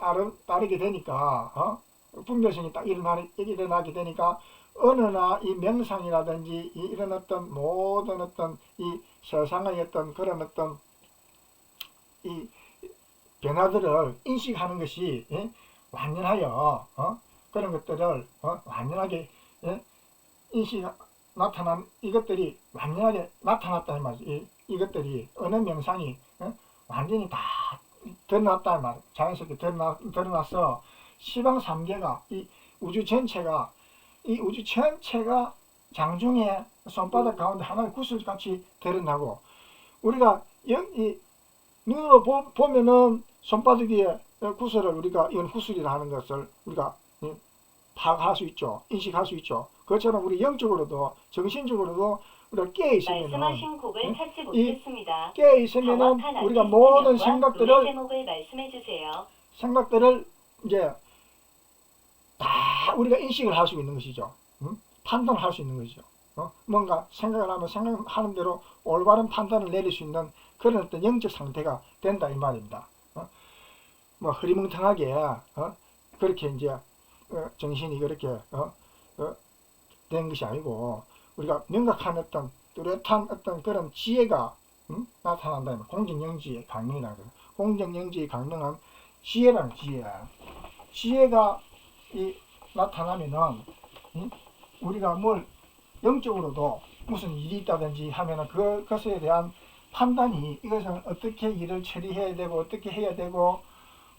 따르게 되니까 분별성이 딱 일어나게 되니까 언어나 이 명상이라든지 이런 어떤 모든 어떤 이 세상의 어떤 그런 어떤 이 변화들을 인식하는 것이 완전하여 그런 것들을 완전하게 나타난 이것들이 완전하게 나타났다는 말이죠. 이것들이 언어 명상이 완전히 다 드러났다는 말, 자연스럽게 드러나서 시방 3개가 이 우주 전체가 장중에 손바닥 가운데 하나의 구슬같이 드러나고 우리가 이 눈으로 보면은 손바닥 위에 구슬을 우리가 이건 구슬이라 하는 것을 우리가 파악할 수 있죠. 인식할 수 있죠. 그것처럼 우리 영적으로도 정신적으로도 우리가 깨어있으면은 말씀하신 곡을 찾지 못했습니다. 깨어있으면은 우리가 모든 생각들을 이제 다 우리가 인식을 할 수 있는 것이죠. 판단할 수 있는 것이죠. 뭔가 생각을 하면 생각하는 대로 올바른 판단을 내릴 수 있는 그런 어떤 영적 상태가 된다 이 말입니다. 뭐 흐리멍텅하게 그렇게 이제 정신이 그렇게 된 것이 아니고 우리가 명확한 어떤 뚜렷한 어떤 그런 지혜가 나타난다. 공정영지의 강명이라는 거예요. 공정영지의 강명은 지혜라는 지혜가 나타나면은 우리가 뭘 영적으로도 무슨 일이 있다든지 하면은 그것에 대한 판단이 이것은 어떻게 일을 처리해야 되고 어떻게 해야 되고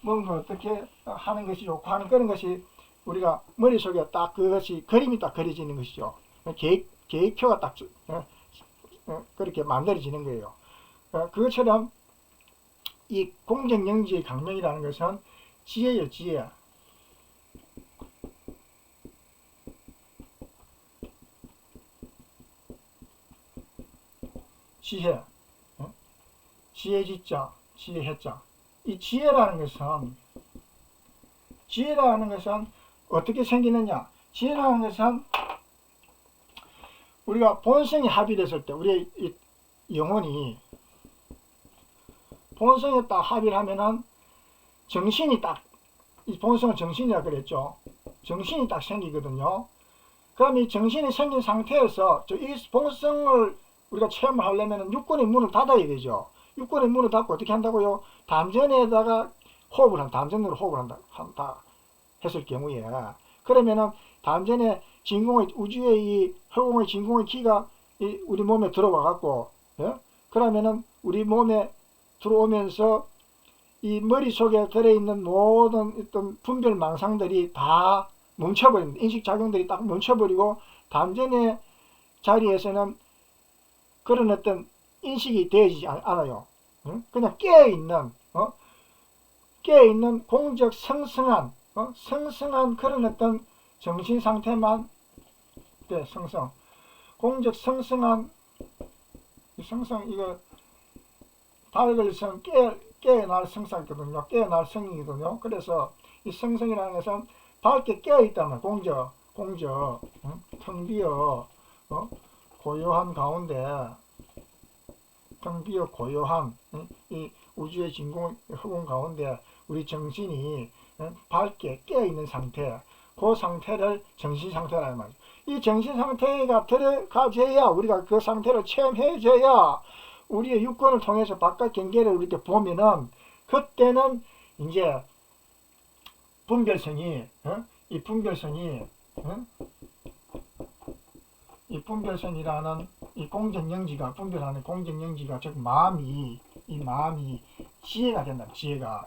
뭔가 어떻게 하는 것이 좋고 하는 그런 것이 우리가 머릿속에 딱 그것이 그림이 딱 그려지는 것이죠. 계획표가 딱 그렇게 만들어지는 거예요. 그것처럼 이 공정영지의 강명이라는 것은 지혜예요. 지혜. 지혜지자, 지혜해자. 이 지혜라는 것은 어떻게 생기느냐? 지혜라는 것은 우리가 본성이 합의됐을 때, 우리의 이 영혼이 본성에 딱 합의를 하면은 정신이 딱, 이 본성은 정신이라 그랬죠. 정신이 딱 생기거든요. 그럼 이 정신이 생긴 상태에서 이 본성을 우리가 체험을 하려면 육권의 문을 닫아야 되죠. 육권의 문을 닫고 어떻게 한다고요? 담전에다가 호흡을 한다. 담전으로 호흡을 한다 했을 경우에, 그러면은 담전에 진공의, 우주의 이 허공의 진공의 기가 우리 몸에 들어와 갖고, 예? 그러면은 우리 몸에 들어오면서 이 머릿속에 들어있는 모든 어떤 분별 망상들이 다 멈춰버립니다. 인식작용들이 딱 멈춰버리고, 담전의 자리에서는 그런 어떤 인식이 되어지지 않아요. 그냥 깨어있는 공적 성성한, 성성한 그런 어떤 정신 상태만, 네, 성성. 공적 성성한, 성성, 이거, 밝을 성, 깨어날 성상이거든요. 깨어날 성이거든요. 그래서 이 성성이라는 것은 밝게 깨어있다면, 텅 비어, 고요한 가운데, 텅 비어 고요한, 이 우주의 진공, 허공 가운데 우리 정신이 밝게 깨어있는 상태, 그 상태를 정신 상태라는 말이죠. 이 정신 상태가 들어가져야, 우리가 그 상태를 체험해줘야 우리의 육권을 통해서 바깥 경계를 이렇게 보면은, 그때는 이제 분별성이, 이 분별성이라는 이 공정영지가, 분별하는 공정영지가, 즉 이 마음이 지혜가 된다.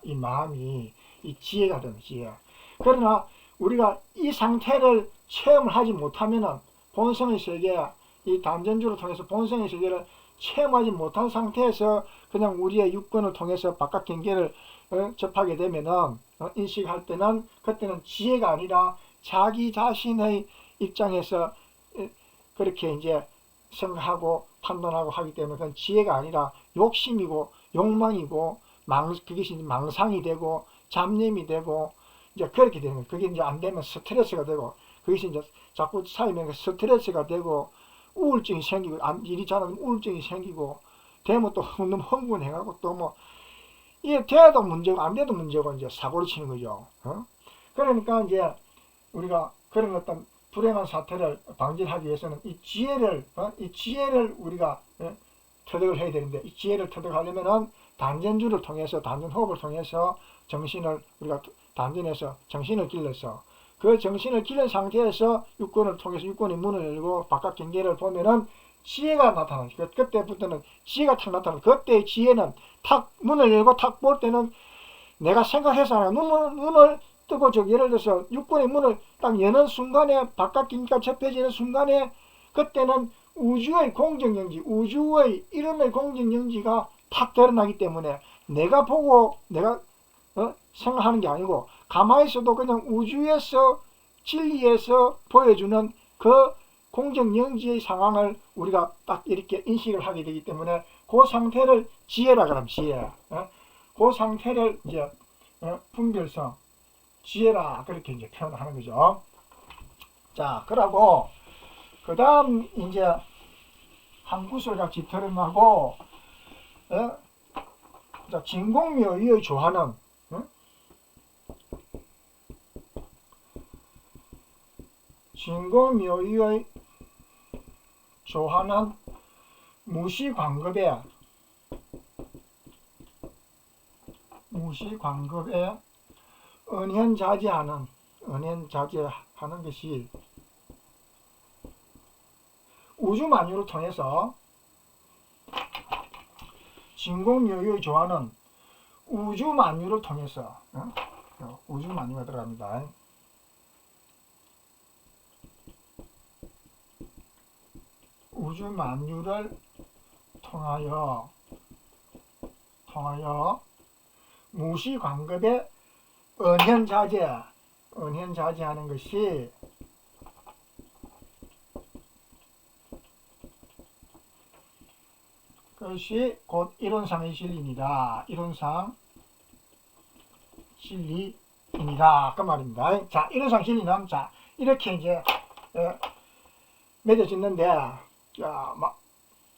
이 마음이 이 지혜가 된다. 지혜. 그러나 우리가 이 상태를 체험을 하지 못하면은, 본성의 세계, 이 담전주를 통해서 본성의 세계를 체험하지 못한 상태에서 그냥 우리의 육권을 통해서 바깥 경계를 접하게 되면은, 인식할 때는, 그때는 지혜가 아니라 자기 자신의 입장에서 그렇게 이제 생각하고 판단하고 하기 때문에, 그건 지혜가 아니라 욕심이고 욕망이고, 그것이 이제 망상이 되고 잡념이 되고, 이제 그렇게 되는 거예요. 그게 이제 안 되면 스트레스가 되고, 그것이 이제 자꾸 쌓이면 스트레스가 되고, 우울증이 생기고, 일이 잘하면 우울증이 생기고, 되면 또 너무 흥분해가고, 또 뭐, 이게 돼도 문제고, 안 돼도 문제고, 이제 사고를 치는 거죠. 그러니까 이제 우리가 그런 어떤 불행한 사태를 방지하기 위해서는 이 지혜를 우리가 터득을 해야 되는데, 이 지혜를 터득하려면은 담전주를 통해서, 담전호흡을 통해서 정신을, 우리가 담전에서 정신을 길러서, 그 정신을 길른 상태에서 육권을 통해서 육권의 문을 열고 바깥 경계를 보면은 지혜가 나타나죠. 그때부터는 지혜가 탁 나타나요. 그때의 지혜는 탁 문을 열고 탁 볼 때는 내가 생각해서 하나 눈을 뜨고, 예를 들어서 육권의 문을 딱 여는 순간에, 바깥 경계가 접혀지는 순간에, 그때는 우주의 공정영지, 우주의 이름의 공정영지가 탁 드러나기 때문에, 내가 보고 내가 생각하는 게 아니고, 가만히 있어도 그냥 우주에서, 진리에서 보여주는 그 공정영지의 상황을 우리가 딱 이렇게 인식을 하게 되기 때문에, 그 상태를 지혜라 그러면 지혜. 그 상태를 이제 분별성, 지혜라 그렇게 이제 표현하는 거죠. 자, 그러고 그 다음 이제 한 구절 같이 들어가고, 자, 진공묘의의 조화는, 진공묘의의 조화는 무시광급에 은현자제하는 것이 우주만유를 통해서, 진공묘의의 조화는 우주만유를 통해서, 우주만유가 들어갑니다. 우주만유를 통하여 무시광급에 은현자제하는 것이 그것이 곧 이론상의 진리입니다. 이론상 진리입니다. 그 말입니다. 자, 이론상 진리는 자 이렇게 이제 맺어졌는데, 자,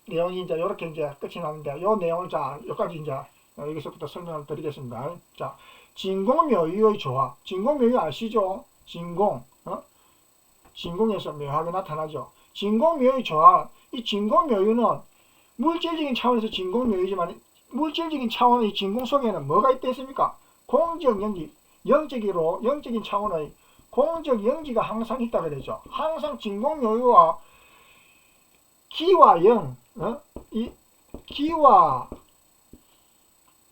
내용이 이제 이렇게 이제 끝이 나는데, 요 내용을 자 여기까지 이제 여기서부터 설명을 드리겠습니다. 자, 진공묘유의 조화. 진공묘유 아시죠? 진공, 진공에서 묘하게 나타나죠. 진공묘유의 조화. 이 진공묘유는 물질적인 차원에서 진공묘유지만, 물질적인 차원의 진공 속에는 뭐가 있다 했습니까? 공적 영지, 영적인 차원의 공적 영지가 항상 있다 그러죠. 항상 진공묘유와 기와 영, 이 기와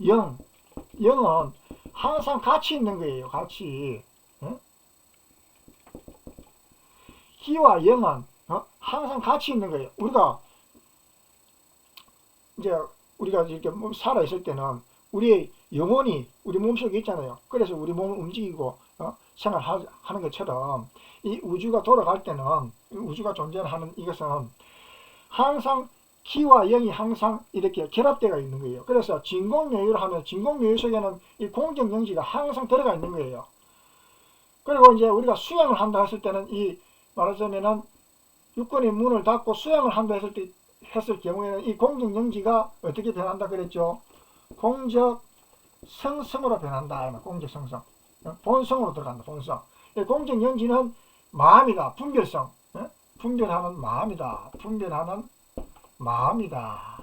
영은 항상 같이 있는 거예요. 같이. 기와 영은 항상 같이 있는 거예요. 우리가 이렇게 살아 있을 때는 우리의 영혼이 우리 몸속에 있잖아요. 그래서 우리 몸을 움직이고 생활하는 것처럼 이 우주가 돌아갈 때는, 우주가 존재하는 이것은 항상 기와 영이 항상 이렇게 결합되어 있는 거예요. 그래서 진공묘유를 하면 진공묘유 속에는 이 공적 영지가 항상 들어가 있는 거예요. 그리고 이제 우리가 수양을 한다 했을 때는, 이 말하자면은 육군의 문을 닫고 수양을 한다 했을 경우에는 이 공적 영지가 어떻게 변한다 그랬죠? 공적 성성으로 변한다. 공적 성성, 본성으로 들어간다. 본성. 공적 영지는 마음이다. 분별성, 분별하는 마음이다. 분별하는 마음이다.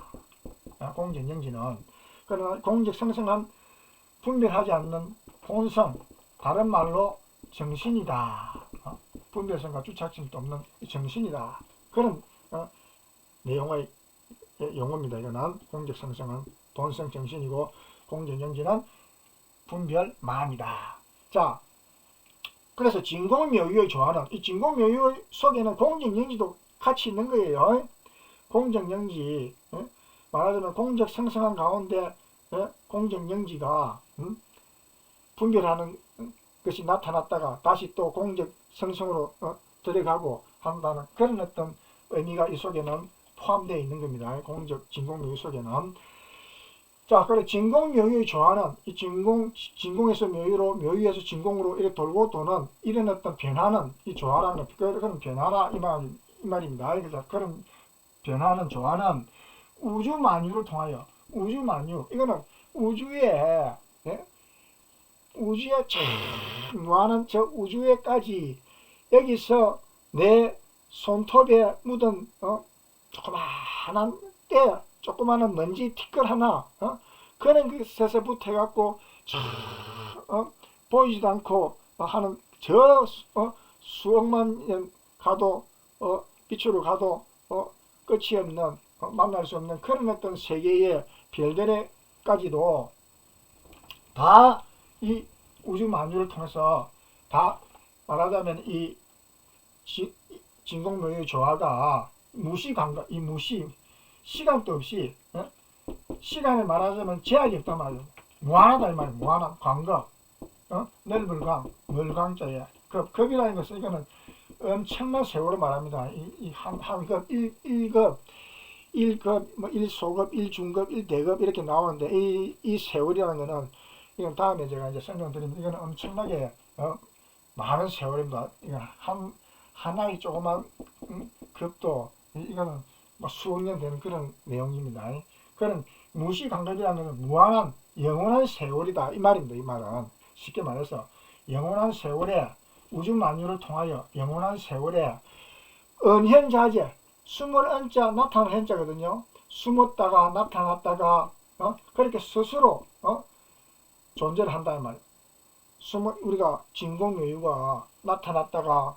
공적 영지는. 그러나 공적 성성은 분별하지 않는 본성, 다른 말로 정신이다. 분별성과 주착심도 없는 정신이다. 그런 내용의 용어입니다. 이거는 공적 성성은 본성 정신이고, 공적 영지는 분별 마음이다. 자, 그래서 진공묘유의 조화는, 이 진공묘유 속에는 공적 영지도 같이 있는 거예요. 공적 영지, 말하자면 공적 성성한 가운데 공적 영지가 분별하는 것이 나타났다가 다시 또 공적 성성으로 들어가고 한다는 그런 어떤 의미가 이 속에는 포함되어 있는 겁니다. 공적 진공묘유 속에는. 자, 그래 진공묘유의 조화는 이 진공에서 묘유로, 묘유에서 진공으로 이렇게 돌고 도는 이런 어떤 변화는, 이 조화라는 그런 변화라 이 말입니다. 그래서 그런 변화는, 조화는 우주 만유를 통하여, 우주 만유, 이거는 우주에 무한한 저 우주에까지, 여기서 내 손톱에 묻은 조그마한 때, 조그마한 먼지 티끌 하나, 그런 것에서부터 해갖고 보이지도 않고 하는 저 수억만 년 가도 빛으로 가도 끝이 없는, 만날 수 없는 그런 어떤 세계의 별들에까지도 다 이 우주 만유를 통해서, 다 말하자면 이 진공묘유의 조화가 무시감각, 이 시간도 없이, 시간에 말하자면 제약이 없단 말이에요. 무한하다 이 말이에요. 무한한 광각, 넓을 강, 멀강자에 급이라는 것은, 이거는 엄청난 세월을 말합니다. 한 급, 1급, 1소급, 1중급, 1대급 이렇게 나오는데, 이 세월이라는 것은, 이건 다음에 제가 이제 설명드립니다. 이거는 엄청나게 많은 세월입니다. 이건 하나의 조그만 급도, 이거는 수억 년 되는 그런 내용입니다. 그런 무시감각이라는 것은 무한한 영원한 세월이다 이 말입니다. 이 말은 쉽게 말해서 영원한 세월에, 우주 만유를 통하여 영원한 세월에 은현자재, 숨을 은자 나타나는 현자거든요. 숨었다가 나타났다가 그렇게 스스로 존재를 한다는 말이에요. 우리가 진공묘유가 나타났다가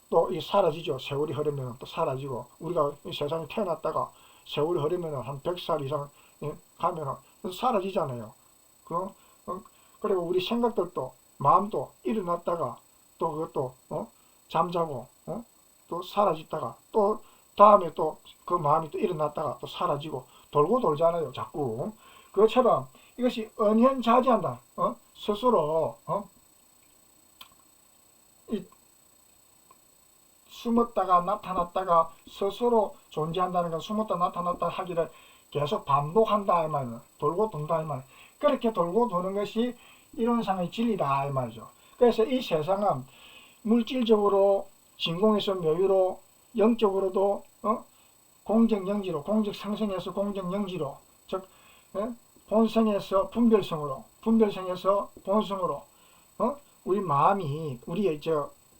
또 사라지죠. 세월이 흐르면 또 사라지고, 우리가 이 세상에 태어났다가 세월이 흐르면 한 100살 이상 가면 사라지잖아요. 그리고 우리 생각들도, 마음도 일어났다가 또 그것도 잠자고 또 사라졌다가 또 다음에 또 그 마음이 또 일어났다가 또 사라지고 돌고 돌잖아요. 자꾸. 그것처럼 이것이 은현자재한다. 스스로 숨었다가 나타났다가 스스로 존재한다는 건, 숨었다 나타났다 하기를 계속 반복한다 이 말이에요. 돌고 돈다 이 말이에요. 그렇게 돌고 도는 것이 이론상의 진리다 이 말이죠. 그래서 이 세상은 물질적으로 진공에서 묘유로, 영적으로도 공정영지로, 공적상승에서 공정영지로, 즉 본성에서 분별성으로, 분별성에서 본성으로, 우리 마음이, 우리의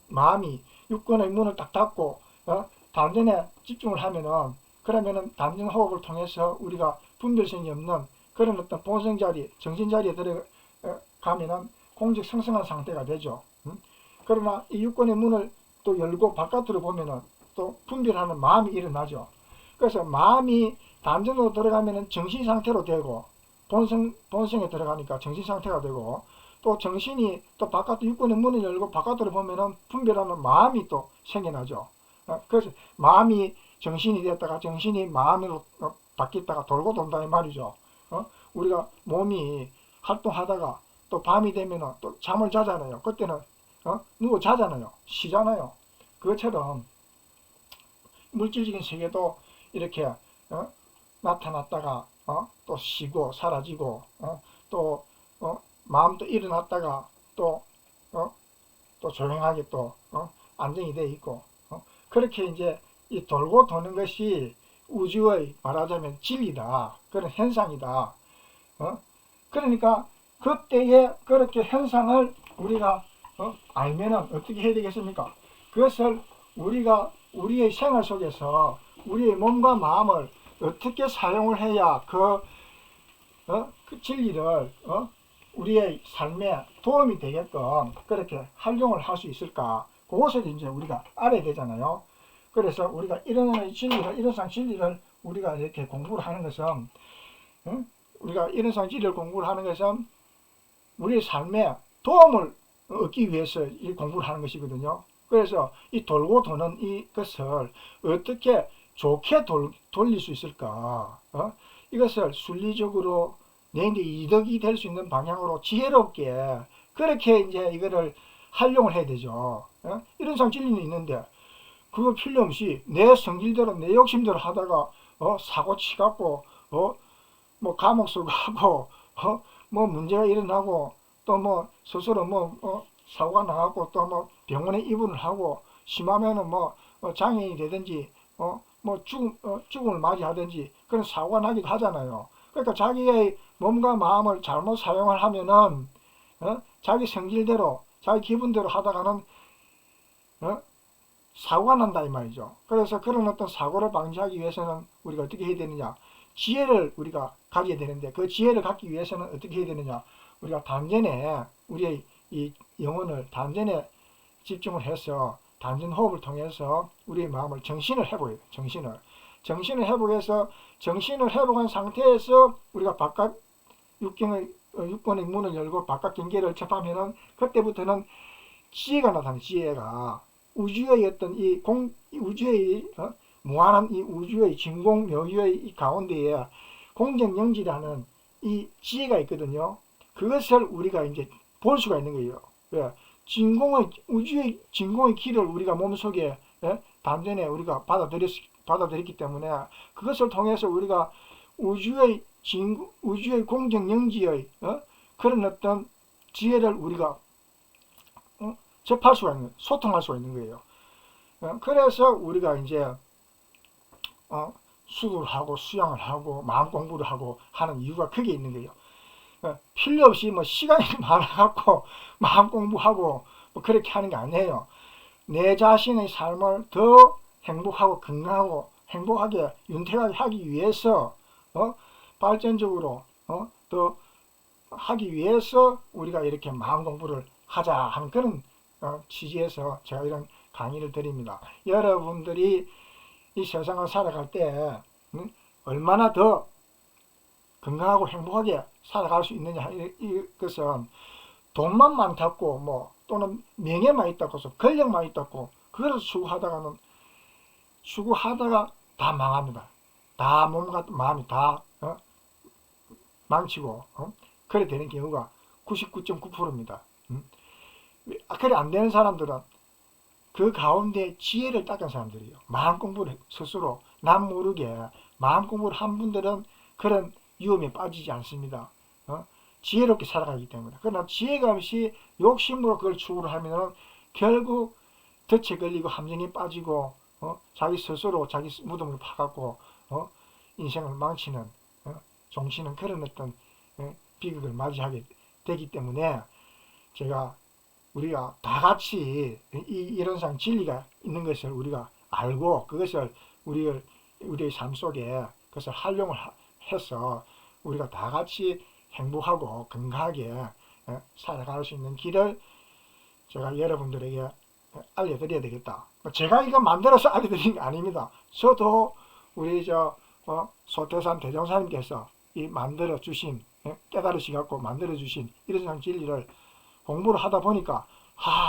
마음이 육권의 문을 딱 닫고 단전에 집중을 하면은, 그러면은 단전 호흡을 통해서 우리가 분별성이 없는 그런 어떤 본성 자리, 정신 자리에 들어가면은 공적성성한 상태가 되죠. 그러나 이 육권의 문을 또 열고 바깥으로 보면은 또 분별하는 마음이 일어나죠. 그래서 마음이 단전으로 들어가면은 정신 상태로 되고, 본성에 들어가니까 정신 상태가 되고, 또 정신이 또 바깥 육권의 문을 열고 바깥으로 보면은 분별하는 마음이 또 생겨나죠. 그래서 마음이 정신이 됐다가 정신이 마음으로 바뀌었다가 돌고 돈다 이 말이죠. 우리가 몸이 활동하다가 또 밤이 되면은 또 잠을 자잖아요. 그때는 누워 자잖아요. 쉬잖아요. 그것처럼 물질적인 세계도 이렇게 나타났다가 또 쉬고 사라지고 또 마음도 일어났다가 또 조용하게 또 안정이 돼 있고 그렇게 이제 이 돌고 도는 것이 우주의 말하자면 진리다. 그런 현상이다. 그러니까 그때에 그렇게 현상을 우리가 알면은 어떻게 해야 되겠습니까? 그것을 우리가 우리의 생활 속에서 우리의 몸과 마음을 어떻게 사용을 해야 그 진리를 우리의 삶에 도움이 되게끔 그렇게 활용을 할 수 있을까? 그것을 이제 우리가 알아야 되잖아요. 그래서 우리가 이런 진리를, 이런상 진리를 우리가 이렇게 공부를 하는 것은, 우리가 이런상 진리를 공부를 하는 것은 우리의 삶에 도움을 얻기 위해서 이 공부를 하는 것이거든요. 그래서 이 돌고 도는 이것을 어떻게 좋게 돌릴 수 있을까? 이것을 순리적으로 내인데 이득이 될 수 있는 방향으로 지혜롭게 그렇게 이제 이거를 활용을 해야 되죠. 이런상 진리는 있는데 그거 필요 없이 내 성질대로 내 욕심대로 하다가 사고 치갖고 뭐 감옥 쓰고 하고 뭐 문제가 일어나고 또 뭐 스스로 뭐 사고가 나갖고 또 뭐 병원에 입원을 하고 심하면은 뭐 장애인이 되든지 뭐 죽음을 맞이하든지 그런 사고가 나기도 하잖아요. 그러니까 자기의 몸과 마음을 잘못 사용을 하면은 자기 성질대로 자기 기분대로 하다가는 사고가 난다 이 말이죠. 그래서 그런 어떤 사고를 방지하기 위해서는 우리가 어떻게 해야 되느냐? 지혜를 우리가 가져야 되는데 그 지혜를 갖기 위해서는 어떻게 해야 되느냐? 우리가 단전에 우리의 이 영혼을 단전에 집중을 해서 단전 호흡을 통해서 우리의 마음을 정신을 회복해요. 정신을 회복해서 정신을 회복한 상태에서 우리가 바깥 육권의 문을 열고 바깥 경계를 접하면은 그때부터는 지혜가 나타나요. 지혜가 우주의 어떤 우주의 무한한 이 우주의 진공 묘유의 이 가운데에 공정영지라는 이 지혜가 있거든요. 그것을 우리가 이제 볼 수가 있는 거예요. 왜? 우주의 진공의 길을 우리가 몸속에 단전에 우리가 받아들였기 때문에 그것을 통해서 우리가 우주의 공정영지의 그런 어떤 지혜를 우리가 접할 수가 있는, 소통할 수가 있는 거예요. 그래서 우리가 이제 수도를 하고 수양을 하고 마음 공부를 하고 하는 이유가 그게 있는 거예요. 필요 없이 뭐 시간이 많아갖고 마음 공부하고 뭐 그렇게 하는 게 아니에요. 내 자신의 삶을 더 행복하고 건강하고 행복하게 윤택하게 하기 위해서 발전적으로 더 하기 위해서 우리가 이렇게 마음 공부를 하자 하는 그런 취지에서 제가 이런 강의를 드립니다. 여러분들이 이 세상을 살아갈 때 얼마나 더 건강하고 행복하게 살아갈 수 있느냐 이것은 돈만 많다고 뭐 또는 명예만 있다고 해서 권력만 있다고 그걸 추구하다가 다 망합니다. 다 몸과 마음이 다 망치고 그래 되는 경우가 99.9%입니다. 그래 안 되는 사람들은 그 가운데 지혜를 닦은 사람들이에요. 마음 공부를 스스로 남 모르게 마음 공부를 한 분들은 그런 위험에 빠지지 않습니다. 지혜롭게 살아가기 때문에. 그러나 지혜가 없이 욕심으로 그걸 추구를 하면은 결국 덫에 걸리고 함정에 빠지고 자기 스스로 자기 무덤을 파갖고 인생을 망치는 종치는 그런 어떤 비극을 맞이하게 되기 때문에 제가 우리가 다 같이 이런 상 진리가 있는 것을 우리가 알고 그것을 우리의 삶 속에 그것을 활용을 해서 우리가 다 같이 행복하고 건강하게 살아갈 수 있는 길을 제가 여러분들에게 알려드려야 되겠다. 제가 이거 만들어서 알려드린 게 아닙니다. 저도 우리 소태산 대종사님께서 이 만들어 주신 깨달으시갖고 만들어 주신 이런 진리를 공부를 하다 보니까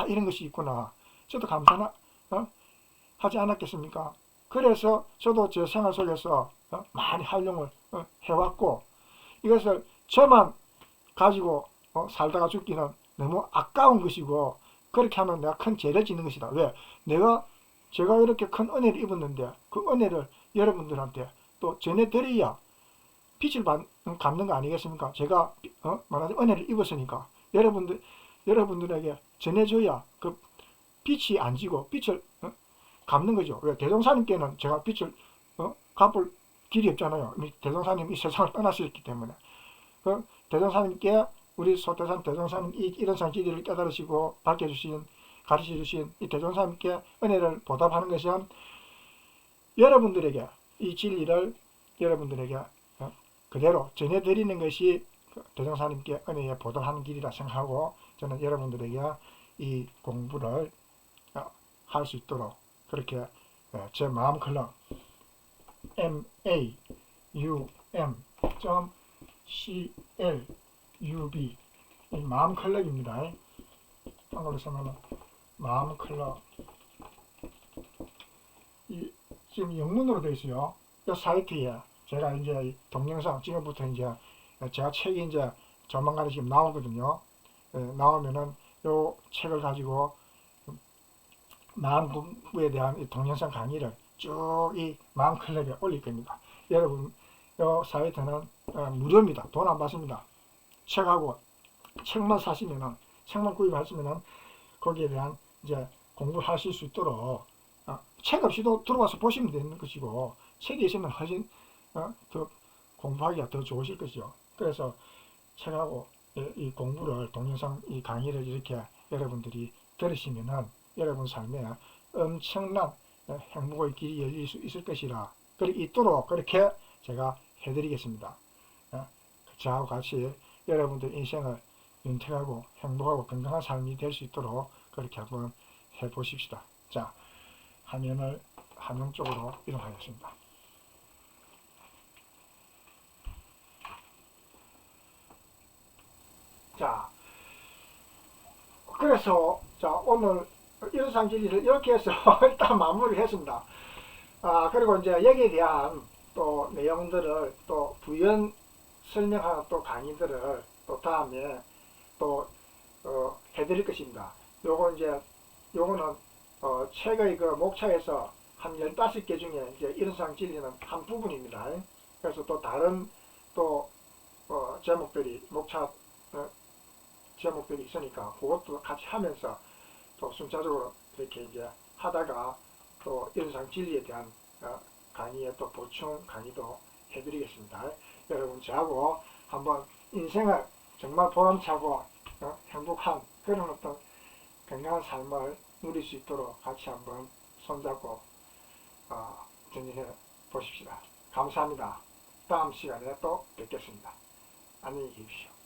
이런 것이 있구나. 저도 감사나 하지 않았겠습니까? 그래서 저도 제 생활 속에서 많이 활용을 해왔고 이것을 저만 가지고 살다가 죽기는 너무 아까운 것이고 그렇게 하면 내가 큰 죄를 짓는 것이다. 왜? 제가 이렇게 큰 은혜를 입었는데 그 은혜를 여러분들한테 또 전해드려야 빛을 갚는 거 아니겠습니까? 제가 말하자면 은혜를 입었으니까 여러분들에게 전해줘야 그 빛이 안 지고 빛을 갚는 거죠. 왜? 대종사님께는 제가 빛을 갚을 길이 없잖아요. 대종사님이 이 세상을 떠나셨기 때문에 그 대종사님께 우리 소태산 대종사님 이런 상지리를 깨달으시고 밝혀주신 가르쳐주신 이 대종사님께 은혜를 보답하는 것은 여러분들에게 이 진리를 여러분들에게 그대로 전해드리는 것이 대종사님께 은혜에 보답하는 길이라 생각하고 저는 여러분들에게 이 공부를 할 수 있도록 그렇게 제 마음 클럽 maum.club 이 마음 클럽입니다. 한글로 쓰면 마음 클럽 지금 영문으로 되어 있어요. 이 사이트에 제가 이제 동영상 지금부터 이제 제가 책이 이제 조만간에 지금 나오거든요. 나오면은 요 책을 가지고 마음 공부에 대한 이 동영상 강의를 쭉 이 마음 클럽에 올릴 겁니다. 여러분 요 사이트는 무료입니다. 돈 안 받습니다. 책하고 책만 사시면은 책만 구입하시면은 거기에 대한 이제 공부를 하실 수 있도록 책 없이도 들어와서 보시면 되는 것이고 책이 있으면 훨씬 더 공부하기가 더 좋으실 것이죠. 그래서 책하고 이 공부를 동영상 이 강의를 이렇게 여러분들이 들으시면은 여러분 삶에 엄청난 행복의 길이 열릴 수 있을 것이라 그렇게 있도록 그렇게 제가 해드리겠습니다. 저하고 같이 여러분들 인생을 윤택하고 행복하고 건강한 삶이 될 수 있도록 그렇게 한번 해보십시다. 자, 화면 쪽으로 이동하겠습니다. 자, 그래서 오늘 일상진리를 이렇게 해서 일단 마무리를 했습니다. 그리고 이제 여기에 대한 또 내용들을 또 부연 설명하는 또 강의들을 또 다음에 또 해드릴 것입니다. 요거는 책의 그 목차에서 한 15개 중에 이제 일상 진리는 한 부분입니다. 그래서 또 다른 또 제목들이 목차 제목들이 있으니까 그것도 같이 하면서 또 순차적으로 이렇게 이제 하다가 또 일상 진리에 대한 강의에 또 보충 강의도 해드리겠습니다. 여러분 저하고 한번 인생을 정말 보람차고 행복한 그런 어떤 건강한 삶을 누릴 수 있도록 같이 한번 손잡고 전진해 보십시다. 감사합니다. 다음 시간에 또 뵙겠습니다. 안녕히 계십시오.